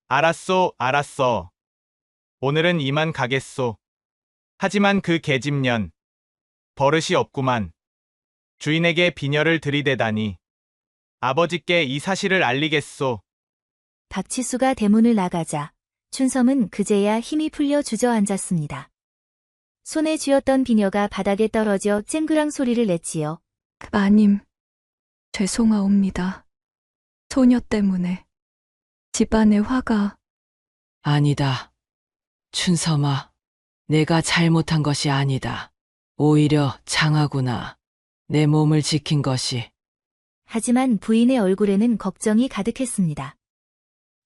알았어. 오늘은 이만 가겠소. 하지만 그 계집년. 버릇이 없구만. 주인에게 비녀를 들이대다니. 아버지께 이 사실을 알리겠소. 박치수가 대문을 나가자 춘섬은 그제야 힘이 풀려 주저앉았습니다. 손에 쥐었던 비녀가 바닥에 떨어져 쨍그랑 소리를 냈지요. 마님, 죄송하옵니다. 소녀 때문에 집안에 화가. 아니다. 춘섬아, 내가 잘못한 것이 아니다. 오히려 장하구나. 내 몸을 지킨 것이. 하지만 부인의 얼굴에는 걱정이 가득했습니다.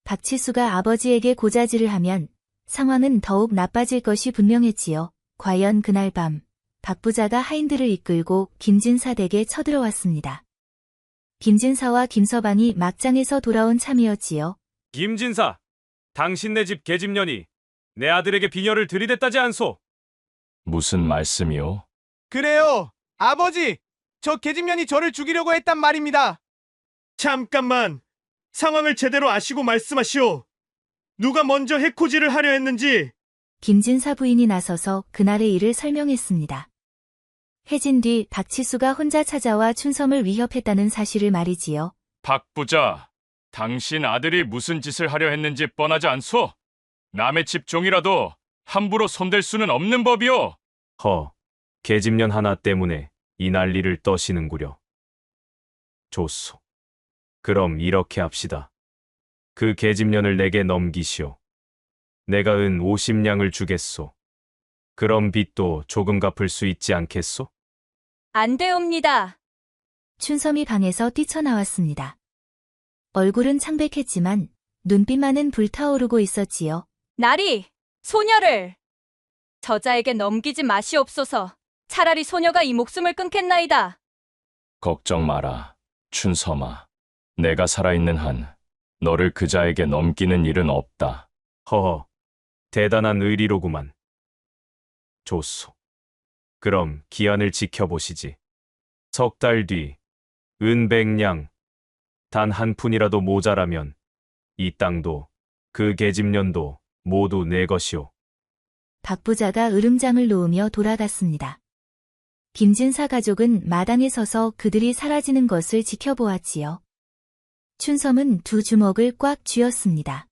박치수가 아버지에게 고자질을 하면 상황은 더욱 나빠질 것이 분명했지요. 과연 그날 밤 박부자가 하인들을 이끌고 김진사 댁에 쳐들어왔습니다. 김진사와 김서방이 막장에서 돌아온 참이었지요. 김진사, 당신네 집 계집년이 내 아들에게 비녀를 들이댔다지 않소? 무슨 말씀이오? 그래요. 아버지, 저 계집년이 저를 죽이려고 했단 말입니다. 잠깐만. 상황을 제대로 아시고 말씀하시오. 누가 먼저 해코지를 하려 했는지. 김진사 부인이 나서서 그날의 일을 설명했습니다. 해진 뒤 박치수가 혼자 찾아와 춘섬을 위협했다는 사실을 말이지요. 박 부자, 당신 아들이 무슨 짓을 하려 했는지 뻔하지 않소? 남의 집 종이라도 함부로 손댈 수는 없는 법이오. 계집년 하나 때문에 이 난리를 떠시는구려. 좋소. 그럼 이렇게 합시다. 그 계집년을 내게 넘기시오. 내가 은 50냥을 주겠소. 그럼 빚도 조금 갚을 수 있지 않겠소? 안 되옵니다. 춘섬이 방에서 뛰쳐나왔습니다. 얼굴은 창백했지만 눈빛만은 불타오르고 있었지요. 나리, 소녀를 저자에게 넘기지 마시옵소서. 차라리 소녀가 이 목숨을 끊겠나이다. 걱정 마라, 춘섬아. 내가 살아있는 한 너를 그자에게 넘기는 일은 없다. 대단한 의리로구만. 좋소. 그럼 기한을 지켜보시지. 석 달 뒤, 은 100냥, 단 한 푼이라도 모자라면 이 땅도 그 계집년도 모두 내 것이오. 박부자가 으름장을 놓으며 돌아갔습니다. 김진사 가족은 마당에 서서 그들이 사라지는 것을 지켜보았지요. 춘섬은 두 주먹을 꽉 쥐었습니다.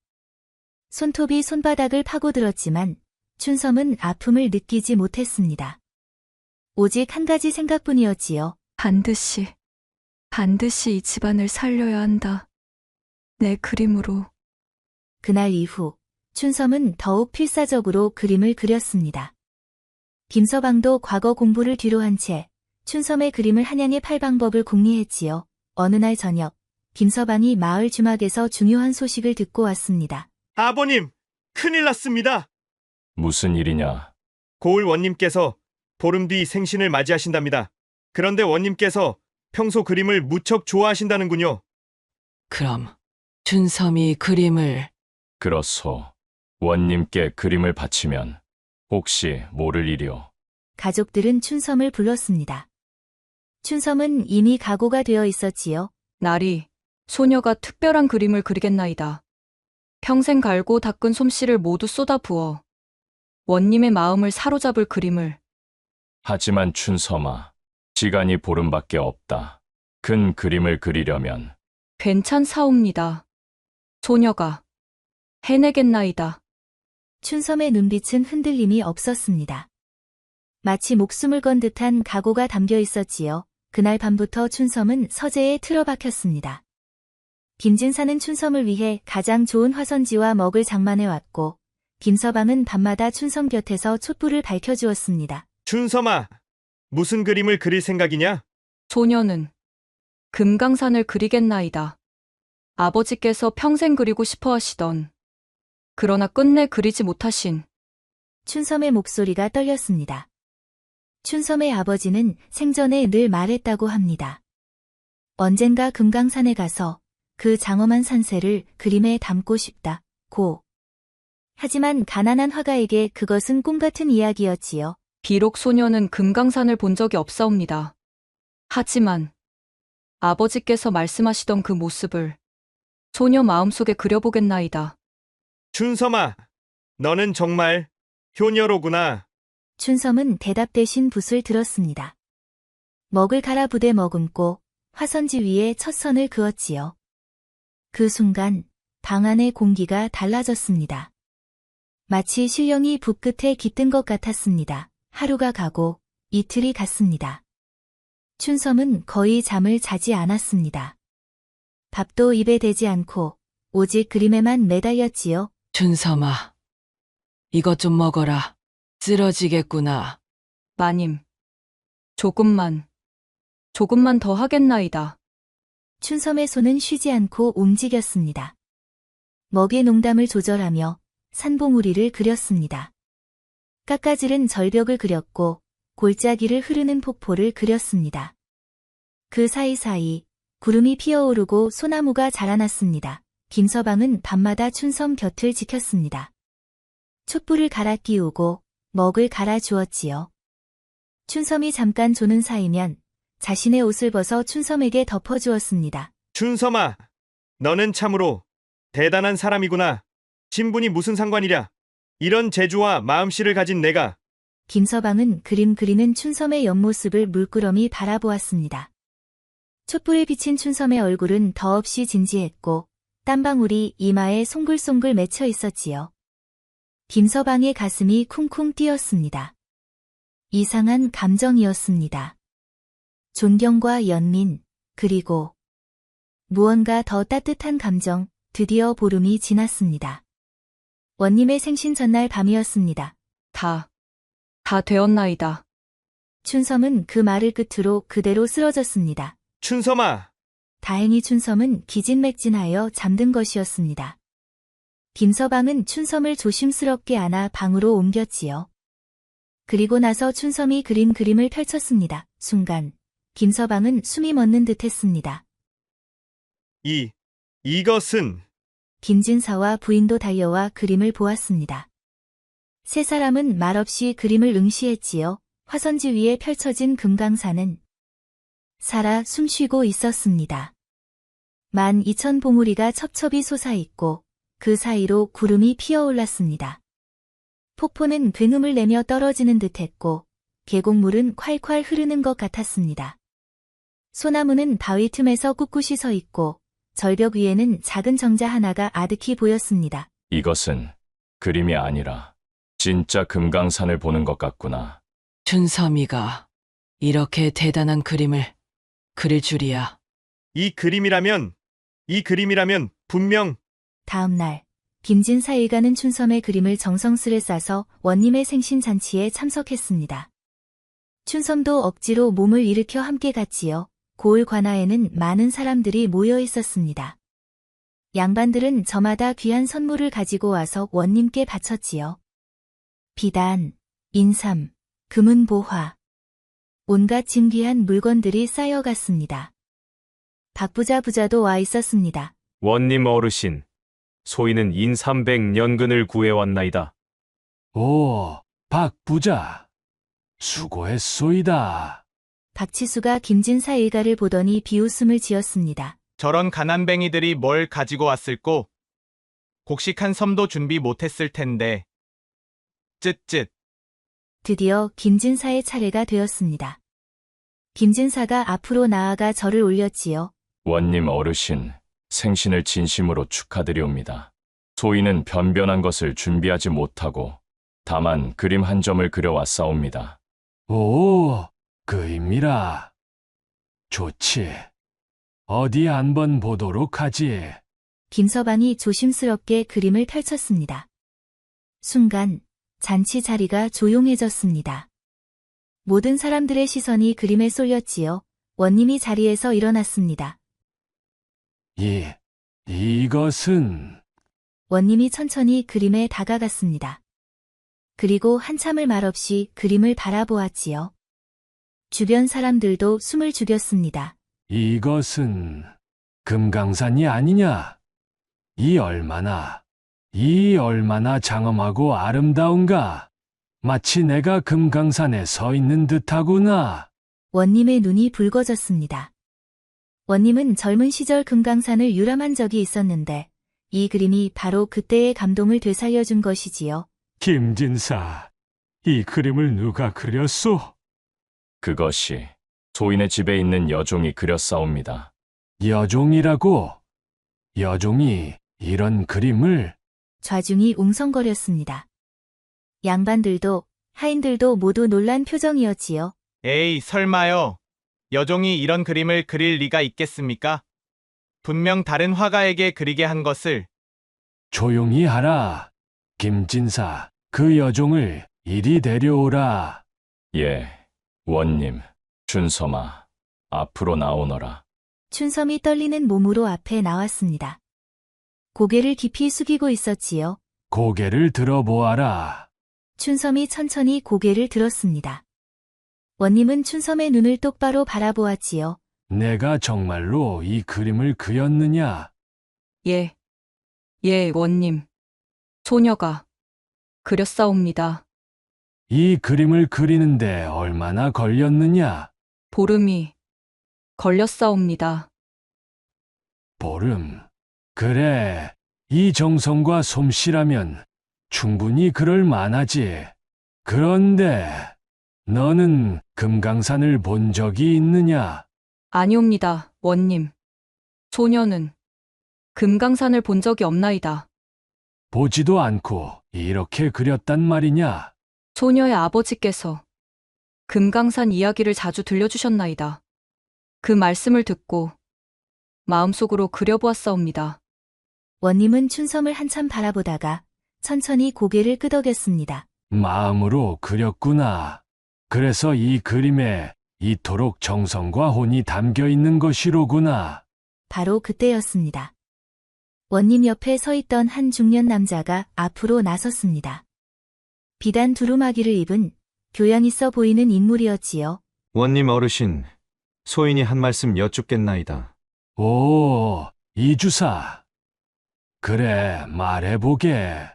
손톱이 손바닥을 파고들었지만 춘섬은 아픔을 느끼지 못했습니다. 오직 한 가지 생각뿐이었지요. 반드시 이 집안을 살려야 한다. 내 그림으로. 그날 이후 춘섬은 더욱 필사적으로 그림을 그렸습니다. 김서방도 과거 공부를 뒤로한 채 춘섬의 그림을 한양에 팔 방법을 궁리했지요. 어느 날 저녁, 김서방이 마을 주막에서 중요한 소식을 듣고 왔습니다. 아버님, 큰일 났습니다. 무슨 일이냐? 고을 원님께서 보름 뒤 생신을 맞이하신답니다. 그런데 원님께서 평소 그림을 무척 좋아하신다는군요. 그럼 춘섬이 그림을 그렇소. 원님께 그림을 바치면 혹시 모를 일이오. 가족들은 춘섬을 불렀습니다. 춘섬은 이미 각오가 되어 있었지요. 날이 소녀가 특별한 그림을 그리겠나이다. 평생 갈고 닦은 솜씨를 모두 쏟아부어 원님의 마음을 사로잡을 그림을. 하지만 춘섬아, 시간이 보름밖에 없다. 큰 그림을 그리려면 괜찮사옵니다. 소녀가 해내겠나이다. 춘섬의 눈빛은 흔들림이 없었습니다. 마치 목숨을 건 듯한 각오가 담겨 있었지요. 그날 밤부터 춘섬은 서재에 틀어박혔습니다. 김진사는 춘섬을 위해 가장 좋은 화선지와 먹을 장만해 왔고, 김서방은 밤마다 춘섬 곁에서 촛불을 밝혀주었습니다. 춘섬아, 무슨 그림을 그릴 생각이냐? 소녀는 금강산을 그리겠나이다. 아버지께서 평생 그리고 싶어 하시던, 그러나 끝내 그리지 못하신. 춘섬의 목소리가 떨렸습니다. 춘섬의 아버지는 생전에 늘 말했다고 합니다. 언젠가 금강산에 가서 그 장엄한 산세를 그림에 담고 싶다. 고. 하지만 가난한 화가에게 그것은 꿈같은 이야기였지요. 비록 소녀는 금강산을 본 적이 없사옵니다. 하지만 아버지께서 말씀하시던 그 모습을 소녀 마음속에 그려보겠나이다. 춘섬아, 너는 정말 효녀로구나. 춘섬은 대답 대신 붓을 들었습니다. 먹을 갈아 붓에 머금고 화선지 위에 첫 선을 그었지요. 그 순간 방 안의 공기가 달라졌습니다. 마치 신령이 붓 끝에 깃든 것 같았습니다. 하루가 가고 이틀이 갔습니다. 춘섬은 거의 잠을 자지 않았습니다. 밥도 입에 대지 않고 오직 그림에만 매달렸지요. 춘섬아, 이것 좀 먹어라. 쓰러지겠구나. 마님, 조금만 더 하겠나이다. 춘섬의 손은 쉬지 않고 움직였습니다. 먹의 농담을 조절하며 산봉우리를 그렸습니다. 깎아지른 절벽을 그렸고 골짜기를 흐르는 폭포를 그렸습니다. 그 사이사이 구름이 피어오르고 소나무가 자라났습니다. 김서방은 밤마다 춘섬 곁을 지켰습니다. 촛불을 갈아 끼우고 먹을 갈아 주었지요. 춘섬이 잠깐 조는 사이면 자신의 옷을 벗어 춘섬에게 덮어주었습니다. 춘섬아, 너는 참으로 대단한 사람이구나. 신분이 무슨 상관이랴. 이런 재주와 마음씨를 가진 내가. 김서방은 그림 그리는 춘섬의 옆모습을 물끄러미 바라보았습니다. 촛불에 비친 춘섬의 얼굴은 더없이 진지했고 땀방울이 이마에 송글송글 맺혀 있었지요. 김서방의 가슴이 쿵쿵 뛰었습니다. 이상한 감정이었습니다. 존경과 연민, 그리고 무언가 더 따뜻한 감정, 드디어 보름이 지났습니다. 원님의 생신 전날 밤이었습니다. 다 되었나이다. 춘섬은 그 말을 끝으로 그대로 쓰러졌습니다. 춘섬아! 다행히 춘섬은 기진맥진하여 잠든 것이었습니다. 김서방은 춘섬을 조심스럽게 안아 방으로 옮겼지요. 그리고 나서 춘섬이 그린 그림을 펼쳤습니다. 순간 김서방은 숨이 멎는 듯했습니다. 이것은... 김진사와 부인도 달려와 그림을 보았습니다. 세 사람은 말없이 그림을 응시했지요. 화선지 위에 펼쳐진 금강산은 살아 숨쉬고 있었습니다. 12,000봉우리가 첩첩이 솟아있고 그 사이로 구름이 피어올랐습니다. 폭포는 굉음을 내며 떨어지는 듯했고 계곡물은 콸콸 흐르는 것 같았습니다. 소나무는 바위 틈에서 꿋꿋이 서 있고 절벽 위에는 작은 정자 하나가 아득히 보였습니다. 이것은 그림이 아니라 진짜 금강산을 보는 것 같구나. 춘섬이가 이렇게 대단한 그림을 그릴 줄이야. 이 그림이라면 분명 다음 날, 김진사 일가는 춘섬의 그림을 정성스레 싸서 원님의 생신잔치에 참석했습니다. 춘섬도 억지로 몸을 일으켜 함께 갔지요. 고을 관아에는 많은 사람들이 모여 있었습니다. 양반들은 저마다 귀한 선물을 가지고 와서 원님께 바쳤지요. 비단, 인삼, 금은 보화. 온갖 진귀한 물건들이 쌓여갔습니다. 박부자 부자도 와 있었습니다. 원님 어르신, 소인은 인삼백년근을 구해왔나이다. 오, 박 부자. 수고했소이다. 박치수가 김진사 일가를 보더니 비웃음을 지었습니다. 저런 가난뱅이들이 뭘 가지고 왔을꼬? 곡식한 섬도 준비 못했을 텐데. 쯧쯧. 드디어 김진사의 차례가 되었습니다. 김진사가 앞으로 나아가 절을 올렸지요. 원님 어르신, 생신을 진심으로 축하드리옵니다. 소인은 변변한 것을 준비하지 못하고 다만 그림 한 점을 그려왔사옵니다. 오, 그림이라. 좋지. 어디 한번 보도록 하지. 김서방이 조심스럽게 그림을 펼쳤습니다. 순간 잔치 자리가 조용해졌습니다. 모든 사람들의 시선이 그림에 쏠렸지요. 원님이 자리에서 일어났습니다. 이것은 원님이 천천히 그림에 다가갔습니다. 그리고 한참을 말없이 그림을 바라보았지요. 주변 사람들도 숨을 죽였습니다. 이것은 금강산이 아니냐? 이 얼마나 장엄하고 아름다운가? 마치 내가 금강산에 서 있는 듯하구나. 원님의 눈이 붉어졌습니다. 원님은 젊은 시절 금강산을 유람한 적이 있었는데 이 그림이 바로 그때의 감동을 되살려준 것이지요. 김진사, 이 그림을 누가 그렸소? 그것이 소인의 집에 있는 여종이 그렸사옵니다. 여종이라고? 여종이 이런 그림을? 좌중이 웅성거렸습니다. 양반들도 하인들도 모두 놀란 표정이었지요. 에이, 설마요. 여종이 이런 그림을 그릴 리가 있겠습니까? 분명 다른 화가에게 그리게 한 것을. 조용히 하라. 김진사, 그 여종을 이리 데려오라. 예, 원님, 춘섬아, 앞으로 나오너라. 춘섬이 떨리는 몸으로 앞에 나왔습니다. 고개를 깊이 숙이고 있었지요. 고개를 들어보아라. 춘섬이 천천히 고개를 들었습니다. 원님은 춘섬의 눈을 똑바로 바라보았지요. 내가 정말로 이 그림을 그렸느냐? 예, 원님. 소녀가 그렸사옵니다. 이 그림을 그리는데 얼마나 걸렸느냐? 보름이 걸렸사옵니다. 보름. 그래, 이 정성과 솜씨라면 충분히 그럴 만하지. 그런데 너는 금강산을 본 적이 있느냐? 아니옵니다, 원님. 소녀는 금강산을 본 적이 없나이다. 보지도 않고 이렇게 그렸단 말이냐? 소녀의 아버지께서 금강산 이야기를 자주 들려주셨나이다. 그 말씀을 듣고 마음속으로 그려보았사옵니다. 원님은 춘섬을 한참 바라보다가 천천히 고개를 끄덕였습니다. 마음으로 그렸구나. 그래서 이 그림에 이토록 정성과 혼이 담겨 있는 것이로구나. 바로 그때였습니다. 원님 옆에 서 있던 한 중년 남자가 앞으로 나섰습니다. 비단 두루마기를 입은 교양 있어 보이는 인물이었지요. 원님 어르신, 소인이 한 말씀 여쭙겠나이다. 오, 이주사. 그래, 말해보게.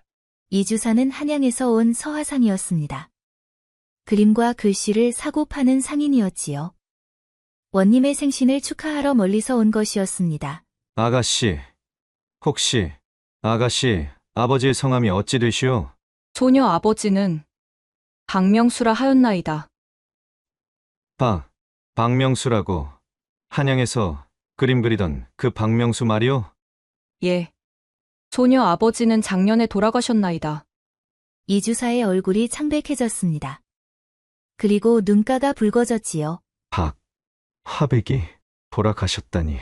이주사는 한양에서 온 서화상이었습니다. 그림과 글씨를 사고 파는 상인이었지요. 원님의 생신을 축하하러 멀리서 온 것이었습니다. 아가씨, 혹시 아가씨 아버지의 성함이 어찌 되시오? 소녀 아버지는 박명수라 하였나이다. 박명수라고 한양에서 그림 그리던 그 박명수 말이오? 예, 소녀 아버지는 작년에 돌아가셨나이다. 이주사의 얼굴이 창백해졌습니다. 그리고 눈가가 붉어졌지요. 화백이 돌아가셨다니.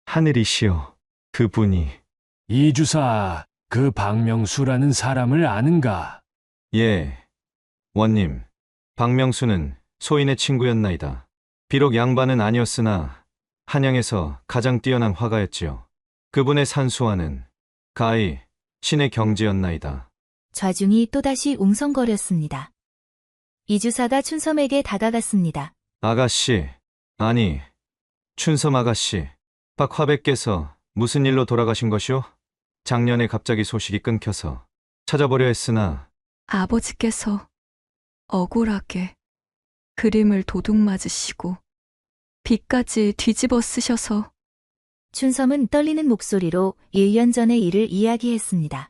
하늘이시여, 그분이. 이주사, 그 박명수라는 사람을 아는가? 예, 원님. 박명수는 소인의 친구였나이다. 비록 양반은 아니었으나 한양에서 가장 뛰어난 화가였지요. 그분의 산수화는 가히 신의 경지였나이다. 좌중이 또다시 웅성거렸습니다. 이주사가 춘섬에게 다가갔습니다. 아가씨, 아니, 춘섬 아가씨, 박화백께서 무슨 일로 돌아가신 것이오? 작년에 갑자기 소식이 끊겨서 찾아보려 했으나 아버지께서 억울하게 그림을 도둑 맞으시고 빚까지 뒤집어 쓰셔서 춘섬은 떨리는 목소리로 1년 전의 일을 이야기했습니다.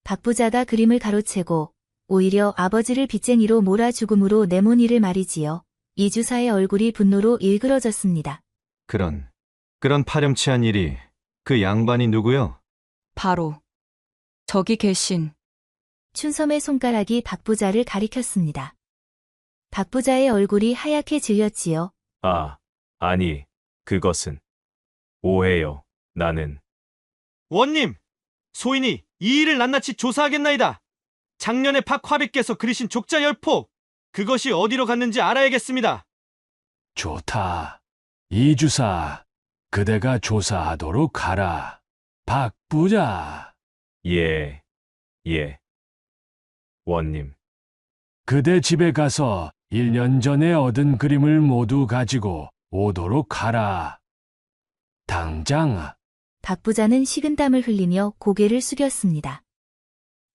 박 부자가 그림을 가로채고 오히려 아버지를 빚쟁이로 몰아 죽음으로 내몬 일을 말이지요. 이주사의 얼굴이 분노로 일그러졌습니다. 그런 파렴치한 일이 그 양반이 누구요? 바로 저기 계신 춘섬의 손가락이 박 부자를 가리켰습니다. 박 부자의 얼굴이 하얗게 질렸지요. 아니, 그것은 오해요. 나는 원님, 소인이 이 일을 낱낱이 조사하겠나이다. 작년에 박화백께서 그리신 족자 10폭, 그것이 어디로 갔는지 알아야겠습니다. 좋다. 이주사, 그대가 조사하도록 하라. 박 부자, 예, 원님. 그대 집에 가서 1년 전에 얻은 그림을 모두 가지고 오도록 하라. 당장. 박 부자는 식은땀을 흘리며 고개를 숙였습니다.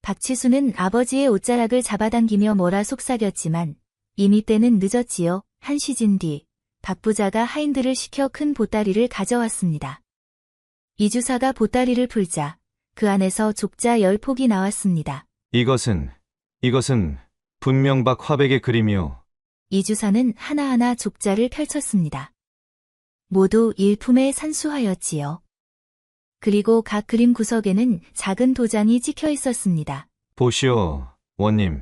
박치수는 아버지의 옷자락을 잡아당기며 뭐라 속삭였지만 이미 때는 늦었지요. 한 시즌 뒤 박 부자가 하인들을 시켜 큰 보따리를 가져왔습니다. 이주사가 보따리를 풀자 그 안에서 족자 10폭이 나왔습니다. 이것은 분명 박화백의 그림이오. 이주사는 하나하나 족자를 펼쳤습니다. 모두 일품의 산수화였지요. 그리고 각 그림 구석에는 작은 도장이 찍혀 있었습니다. 보시오, 원님.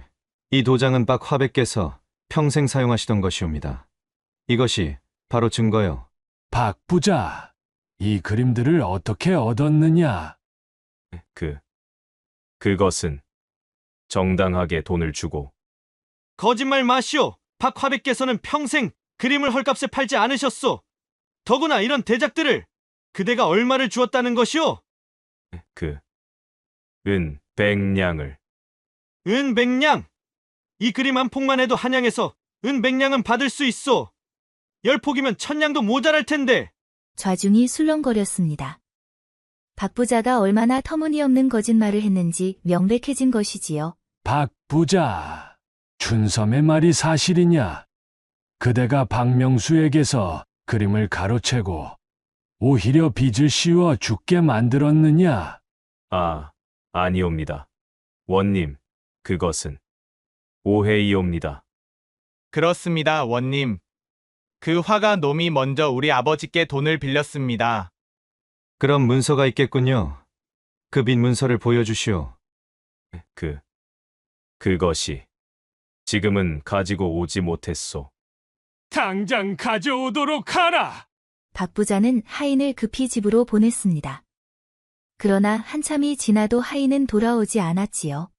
이 도장은 박화백께서 평생 사용하시던 것이옵니다. 이것이 바로 증거요. 박 부자, 이 그림들을 어떻게 얻었느냐? 그것은 정당하게 돈을 주고. 거짓말 마시오. 박화백께서는 평생 그림을 헐값에 팔지 않으셨소. 더구나 이런 대작들을 그대가 얼마를 주었다는 것이오? 은 100냥을. 은 100냥? 이 그림 한 폭만 해도 한양에서 은 100냥은 받을 수 있소. 10폭이면 1000냥도 모자랄 텐데. 좌중이 술렁거렸습니다. 박 부자가 얼마나 터무니없는 거짓말을 했는지 명백해진 것이지요. 박 부자, 춘섬의 말이 사실이냐? 그대가 박명수에게서 그림을 가로채고 오히려 빚을 씌워 죽게 만들었느냐? 아니옵니다. 원님, 그것은 오해이옵니다. 그렇습니다, 원님. 그 화가 놈이 먼저 우리 아버지께 돈을 빌렸습니다. 그럼 문서가 있겠군요. 그 빈 문서를 보여주시오. 그것이 지금은 가지고 오지 못했소. 당장 가져오도록 하라! 박 부자는 하인을 급히 집으로 보냈습니다. 그러나 한참이 지나도 하인은 돌아오지 않았지요.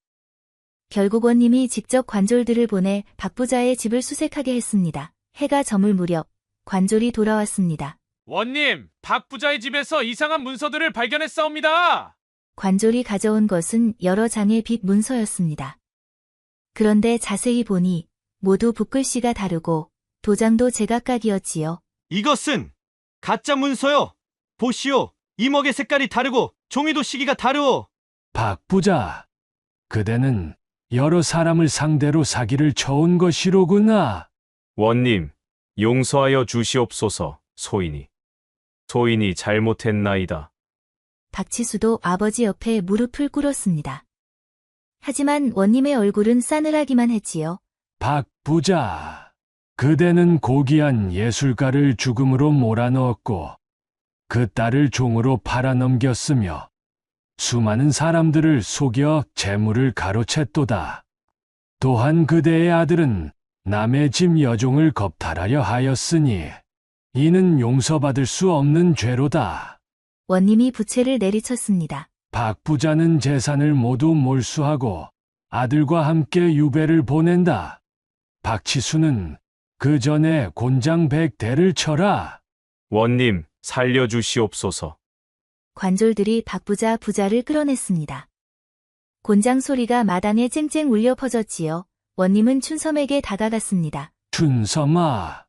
결국 원님이 직접 관졸들을 보내 박 부자의 집을 수색하게 했습니다. 해가 저물 무렵 관졸이 돌아왔습니다. 원님, 박 부자의 집에서 이상한 문서들을 발견했사옵니다. 관졸이 가져온 것은 여러 장의 빚 문서였습니다. 그런데 자세히 보니 모두 붓글씨가 다르고 도장도 제각각이었지요. 이것은 가짜 문서요. 보시오. 이목의 색깔이 다르고 종이도 시기가 다르오. 박 부자, 그대는 여러 사람을 상대로 사기를 쳐온 것이로구나. 원님, 용서하여 주시옵소서. 소인이 잘못했나이다. 박치수도 아버지 옆에 무릎을 꿇었습니다. 하지만 원님의 얼굴은 싸늘하기만 했지요. 박 부자, 그대는 고귀한 예술가를 죽음으로 몰아넣었고 그 딸을 종으로 팔아넘겼으며 수많은 사람들을 속여 재물을 가로챘도다. 또한 그대의 아들은 남의 집 여종을 겁탈하려 하였으니 이는 용서받을 수 없는 죄로다. 원님이 부채를 내리쳤습니다. 박 부자는 재산을 모두 몰수하고 아들과 함께 유배를 보낸다. 박치수는 그 전에 곤장 100대를 쳐라. 원님, 살려주시옵소서. 관졸들이 박부자 부자를 끌어냈습니다. 곤장 소리가 마당에 쨍쨍 울려 퍼졌지요. 원님은 춘섬에게 다가갔습니다. 춘섬아,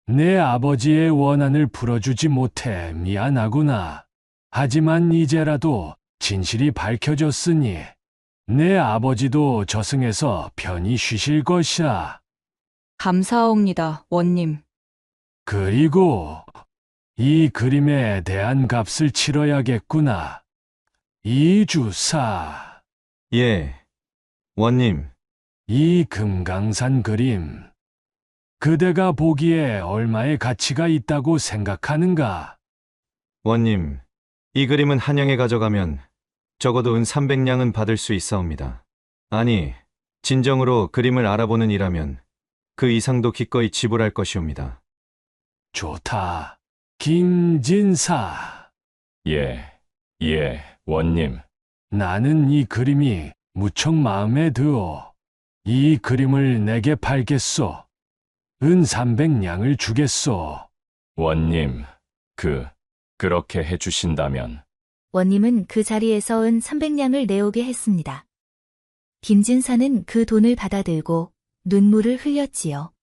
내 아버지의 원한을 풀어주지 못해 미안하구나. 하지만 이제라도 진실이 밝혀졌으니 내 아버지도 저승에서 편히 쉬실 것이야. 감사합니다, 원님. 그리고 이 그림에 대한 값을 치러야겠구나. 이주사. 예, 원님. 이 금강산 그림, 그대가 보기에 얼마의 가치가 있다고 생각하는가? 원님, 이 그림은 한양에 가져가면 적어도 은 300냥은 받을 수 있사옵니다. 아니, 진정으로 그림을 알아보는 이라면 그 이상도 기꺼이 지불할 것이옵니다. 좋다. 김진사. 예, 원님. 나는 이 그림이 무척 마음에 들어. 이 그림을 내게 팔겠소. 은 300냥을 주겠소. 원님, 그렇게 해주신다면. 원님은 그 자리에서 은 300냥을 내오게 했습니다. 김진사는 그 돈을 받아들고 눈물을 흘렸지요.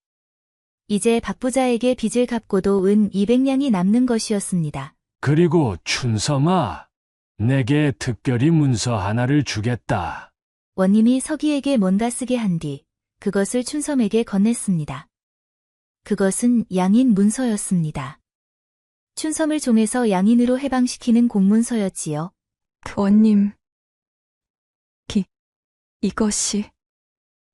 이제 박부자에게 빚을 갚고도 은 200냥이 남는 것이었습니다. 그리고 춘섬아, 내게 특별히 문서 하나를 주겠다. 원님이 서기에게 뭔가 쓰게 한 뒤 그것을 춘섬에게 건넸습니다. 그것은 양인 문서였습니다. 춘섬을 종에서 양인으로 해방시키는 공문서였지요. 원님, 이것이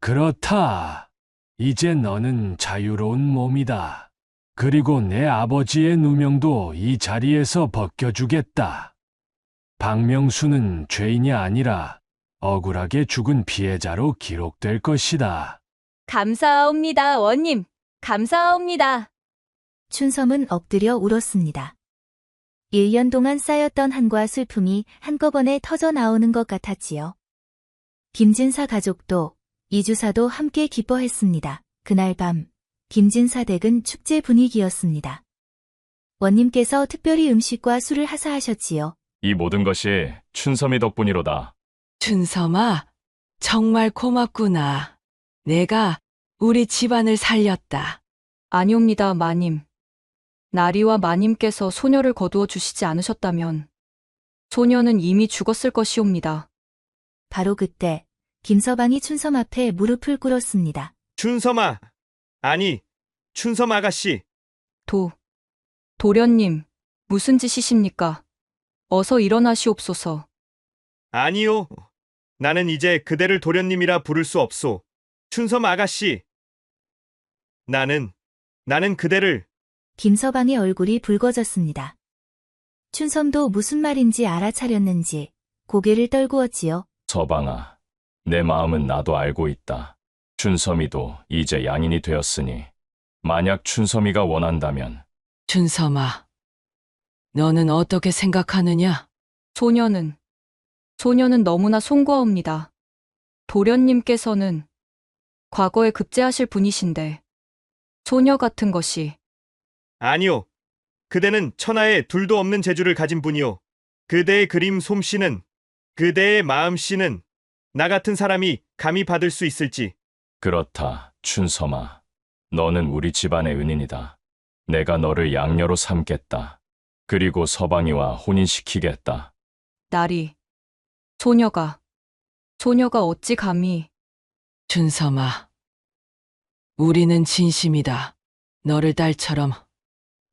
그렇다. 이제 너는 자유로운 몸이다. 그리고 내 아버지의 누명도 이 자리에서 벗겨주겠다. 박명수는 죄인이 아니라 억울하게 죽은 피해자로 기록될 것이다. 감사합니다, 원님. 감사합니다. 춘섬은 엎드려 울었습니다. 1년 동안 쌓였던 한과 슬픔이 한꺼번에 터져 나오는 것 같았지요. 김진사 가족도 이주사도 함께 기뻐했습니다. 그날 밤 김진사 댁은 축제 분위기였습니다. 원님께서 특별히 음식과 술을 하사하셨지요. 이 모든 것이 춘섬이 덕분이로다. 춘섬아, 정말 고맙구나. 내가 우리 집안을 살렸다. 아니옵니다, 마님. 나리와 마님께서 소녀를 거두어 주시지 않으셨다면 소녀는 이미 죽었을 것이옵니다. 바로 그때 김서방이 춘섬 앞에 무릎을 꿇었습니다. 춘섬아! 아니, 춘섬 아가씨! 도련님, 무슨 짓이십니까? 어서 일어나시옵소서. 아니요. 나는 이제 그대를 도련님이라 부를 수 없소. 춘섬 아가씨! 나는 그대를... 김서방의 얼굴이 붉어졌습니다. 춘섬도 무슨 말인지 알아차렸는지 고개를 떨구었지요. 서방아, 내 마음은 나도 알고 있다. 춘섬이도 이제 양인이 되었으니 만약 춘섬이가 원한다면. 춘섬아, 너는 어떻게 생각하느냐? 소녀는 너무나 송구하옵니다. 도련님께서는 과거에 급제하실 분이신데 소녀 같은 것이... 아니요. 그대는 천하에 둘도 없는 재주를 가진 분이요. 그대의 그림 솜씨는, 그대의 마음씨는 나 같은 사람이 감히 받을 수 있을지. 그렇다, 춘섬아. 너는 우리 집안의 은인이다. 내가 너를 양녀로 삼겠다. 그리고 서방이와 혼인시키겠다. 나리, 소녀가 어찌 감히... 춘섬아, 우리는 진심이다. 너를 딸처럼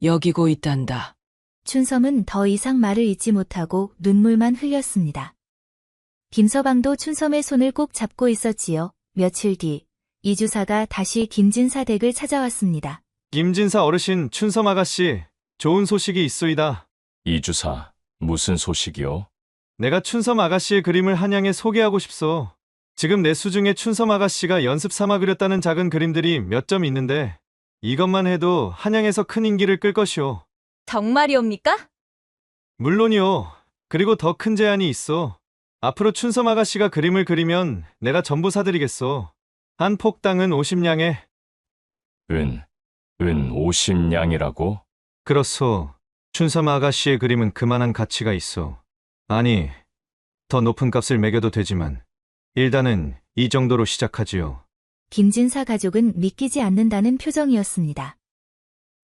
여기고 있단다. 춘섬은 더 이상 말을 잇지 못하고 눈물만 흘렸습니다. 김서방도 춘섬의 손을 꼭 잡고 있었지요. 며칠 뒤 이주사가 다시 김진사 댁을 찾아왔습니다. 김진사 어르신, 춘섬 아가씨, 좋은 소식이 있소이다. 이주사, 무슨 소식이요? 내가 춘섬 아가씨의 그림을 한양에 소개하고 싶소. 지금 내 수중에 춘섬 아가씨가 연습 삼아 그렸다는 작은 그림들이 몇 점 있는데 이것만 해도 한양에서 큰 인기를 끌 것이오. 정말이옵니까? 물론이오. 그리고 더 큰 제안이 있어. 앞으로 춘섬 아가씨가 그림을 그리면 내가 전부 사드리겠소. 한 폭당은 50냥에. 50냥이라고? 그렇소. 춘섬 아가씨의 그림은 그만한 가치가 있어. 아니, 더 높은 값을 매겨도 되지만 일단은 이 정도로 시작하지요. 김진사 가족은 믿기지 않는다는 표정이었습니다.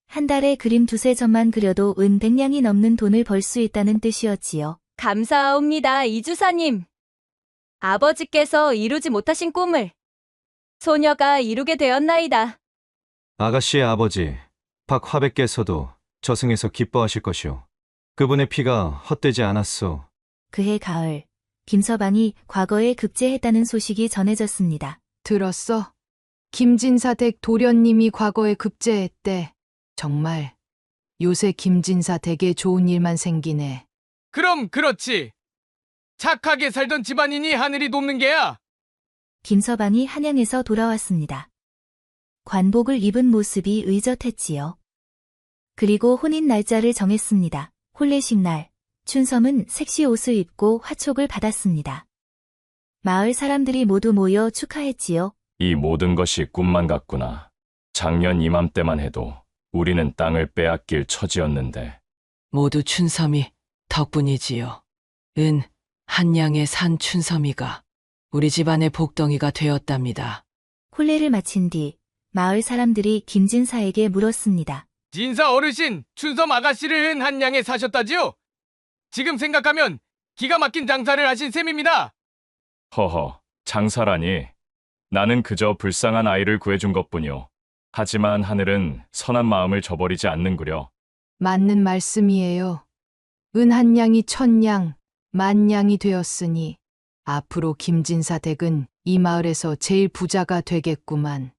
한 달에 그림 2~3점만 그려도 100냥이 넘는 돈을 벌 수 있다는 뜻이었지요. 감사합니다, 이주사님. 아버지께서 이루지 못하신 꿈을 소녀가 이루게 되었나이다. 아가씨의 아버지 박화백께서도 저승에서 기뻐하실 것이오. 그분의 피가 헛되지 않았소. 그해 가을, 김서방이 과거에 급제했다는 소식이 전해졌습니다. 들었어? 김진사 댁 도련님이 과거에 급제했대. 정말 요새 김진사 댁에 좋은 일만 생기네. 그럼 그렇지. 착하게 살던 집안이니 하늘이 돕는 게야. 김서방이 한양에서 돌아왔습니다. 관복을 입은 모습이 의젓했지요. 그리고 혼인 날짜를 정했습니다. 혼례식 날, 춘섬은 색시 옷을 입고 화촉을 받았습니다. 마을 사람들이 모두 모여 축하했지요. 이 모든 것이 꿈만 같구나. 작년 이맘때만 해도 우리는 땅을 빼앗길 처지였는데. 모두 춘섬이 덕분이지요. 한양에 산 춘섬이가 우리 집안의 복덩이가 되었답니다. 혼례를 마친 뒤 마을 사람들이 김진사에게 물었습니다. 진사 어르신, 춘섬 아가씨를 한양에 사셨다지요? 지금 생각하면 기가 막힌 장사를 하신 셈입니다. 허허, 장사라니. 나는 그저 불쌍한 아이를 구해준 것뿐이오. 하지만 하늘은 선한 마음을 저버리지 않는구려. 맞는 말씀이에요. 한 냥이 1000냥, 10,000냥이 되었으니 앞으로 김진사 댁은 이 마을에서 제일 부자가 되겠구만.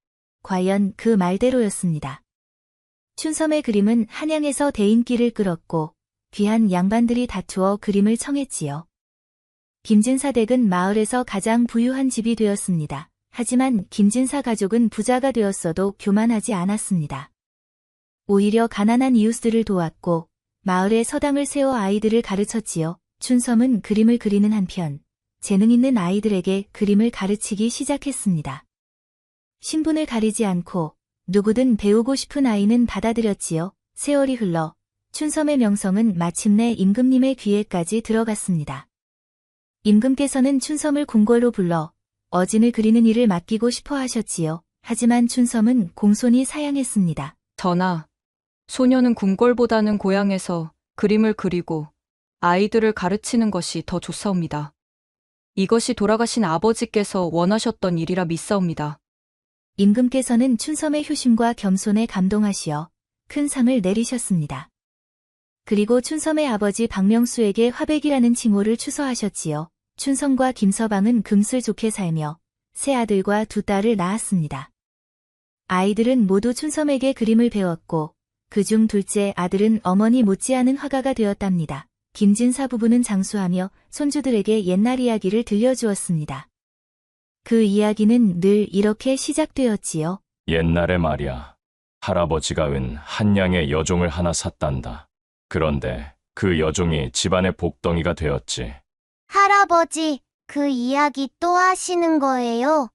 과연 그 말대로였습니다. 춘섬의 그림은 한양에서 대인기를 끌었고 귀한 양반들이 다투어 그림을 청했지요. 김진사 댁은 마을에서 가장 부유한 집이 되었습니다. 하지만 김진사 가족은 부자가 되었어도 교만하지 않았습니다. 오히려 가난한 이웃들을 도왔고 마을에 서당을 세워 아이들을 가르쳤지요. 춘섬은 그림을 그리는 한편 재능 있는 아이들에게 그림을 가르치기 시작했습니다. 신분을 가리지 않고 누구든 배우고 싶은 아이는 받아들였지요. 세월이 흘러 춘섬의 명성은 마침내 임금님의 귀에까지 들어갔습니다. 임금께서는 춘섬을 궁궐로 불러 어진을 그리는 일을 맡기고 싶어 하셨지요. 하지만 춘섬은 공손히 사양했습니다. 전하, 소녀는 궁궐보다는 고향에서 그림을 그리고 아이들을 가르치는 것이 더 좋사옵니다. 이것이 돌아가신 아버지께서 원하셨던 일이라 믿사옵니다. 임금께서는 춘섬의 효심과 겸손에 감동하시어 큰 상을 내리셨습니다. 그리고 춘섬의 아버지 박명수에게 화백이라는 칭호를 추서하셨지요. 춘섬과 김서방은 금슬 좋게 살며 세 아들과 2딸을 낳았습니다. 아이들은 모두 춘섬에게 그림을 배웠고 그중 둘째 아들은 어머니 못지않은 화가가 되었답니다. 김진사 부부는 장수하며 손주들에게 옛날 이야기를 들려주었습니다. 그 이야기는 늘 이렇게 시작되었지요. 옛날에 말이야. 할아버지가 한양에 여종을 하나 샀단다. 그런데 그 여종이 집안의 복덩이가 되었지. 할아버지, 그 이야기 또 하시는 거예요?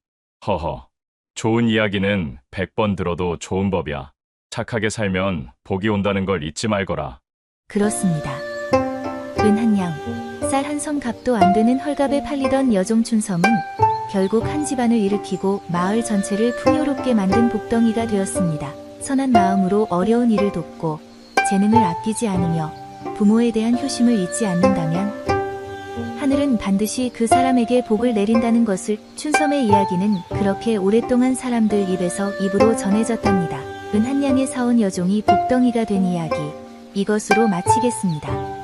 허허, 좋은 이야기는 100번 들어도 좋은 법이야. 착하게 살면 복이 온다는 걸 잊지 말거라. 그렇습니다. 한 냥, 쌀 한 섬 값도 안 되는 헐값에 팔리던 여종 춘섬은 결국 한 집안을 일으키고 마을 전체를 풍요롭게 만든 복덩이가 되었습니다. 선한 마음으로 어려운 이를 돕고 재능을 아끼지 않으며 부모에 대한 효심을 잊지 않는다면 하늘은 반드시 그 사람에게 복을 내린다는 것을 춘섬의 이야기는 그렇게 오랫동안 사람들 입에서 입으로 전해졌답니다. 한 냥에 사온 여종이 복덩이가 된 이야기, 이것으로 마치겠습니다.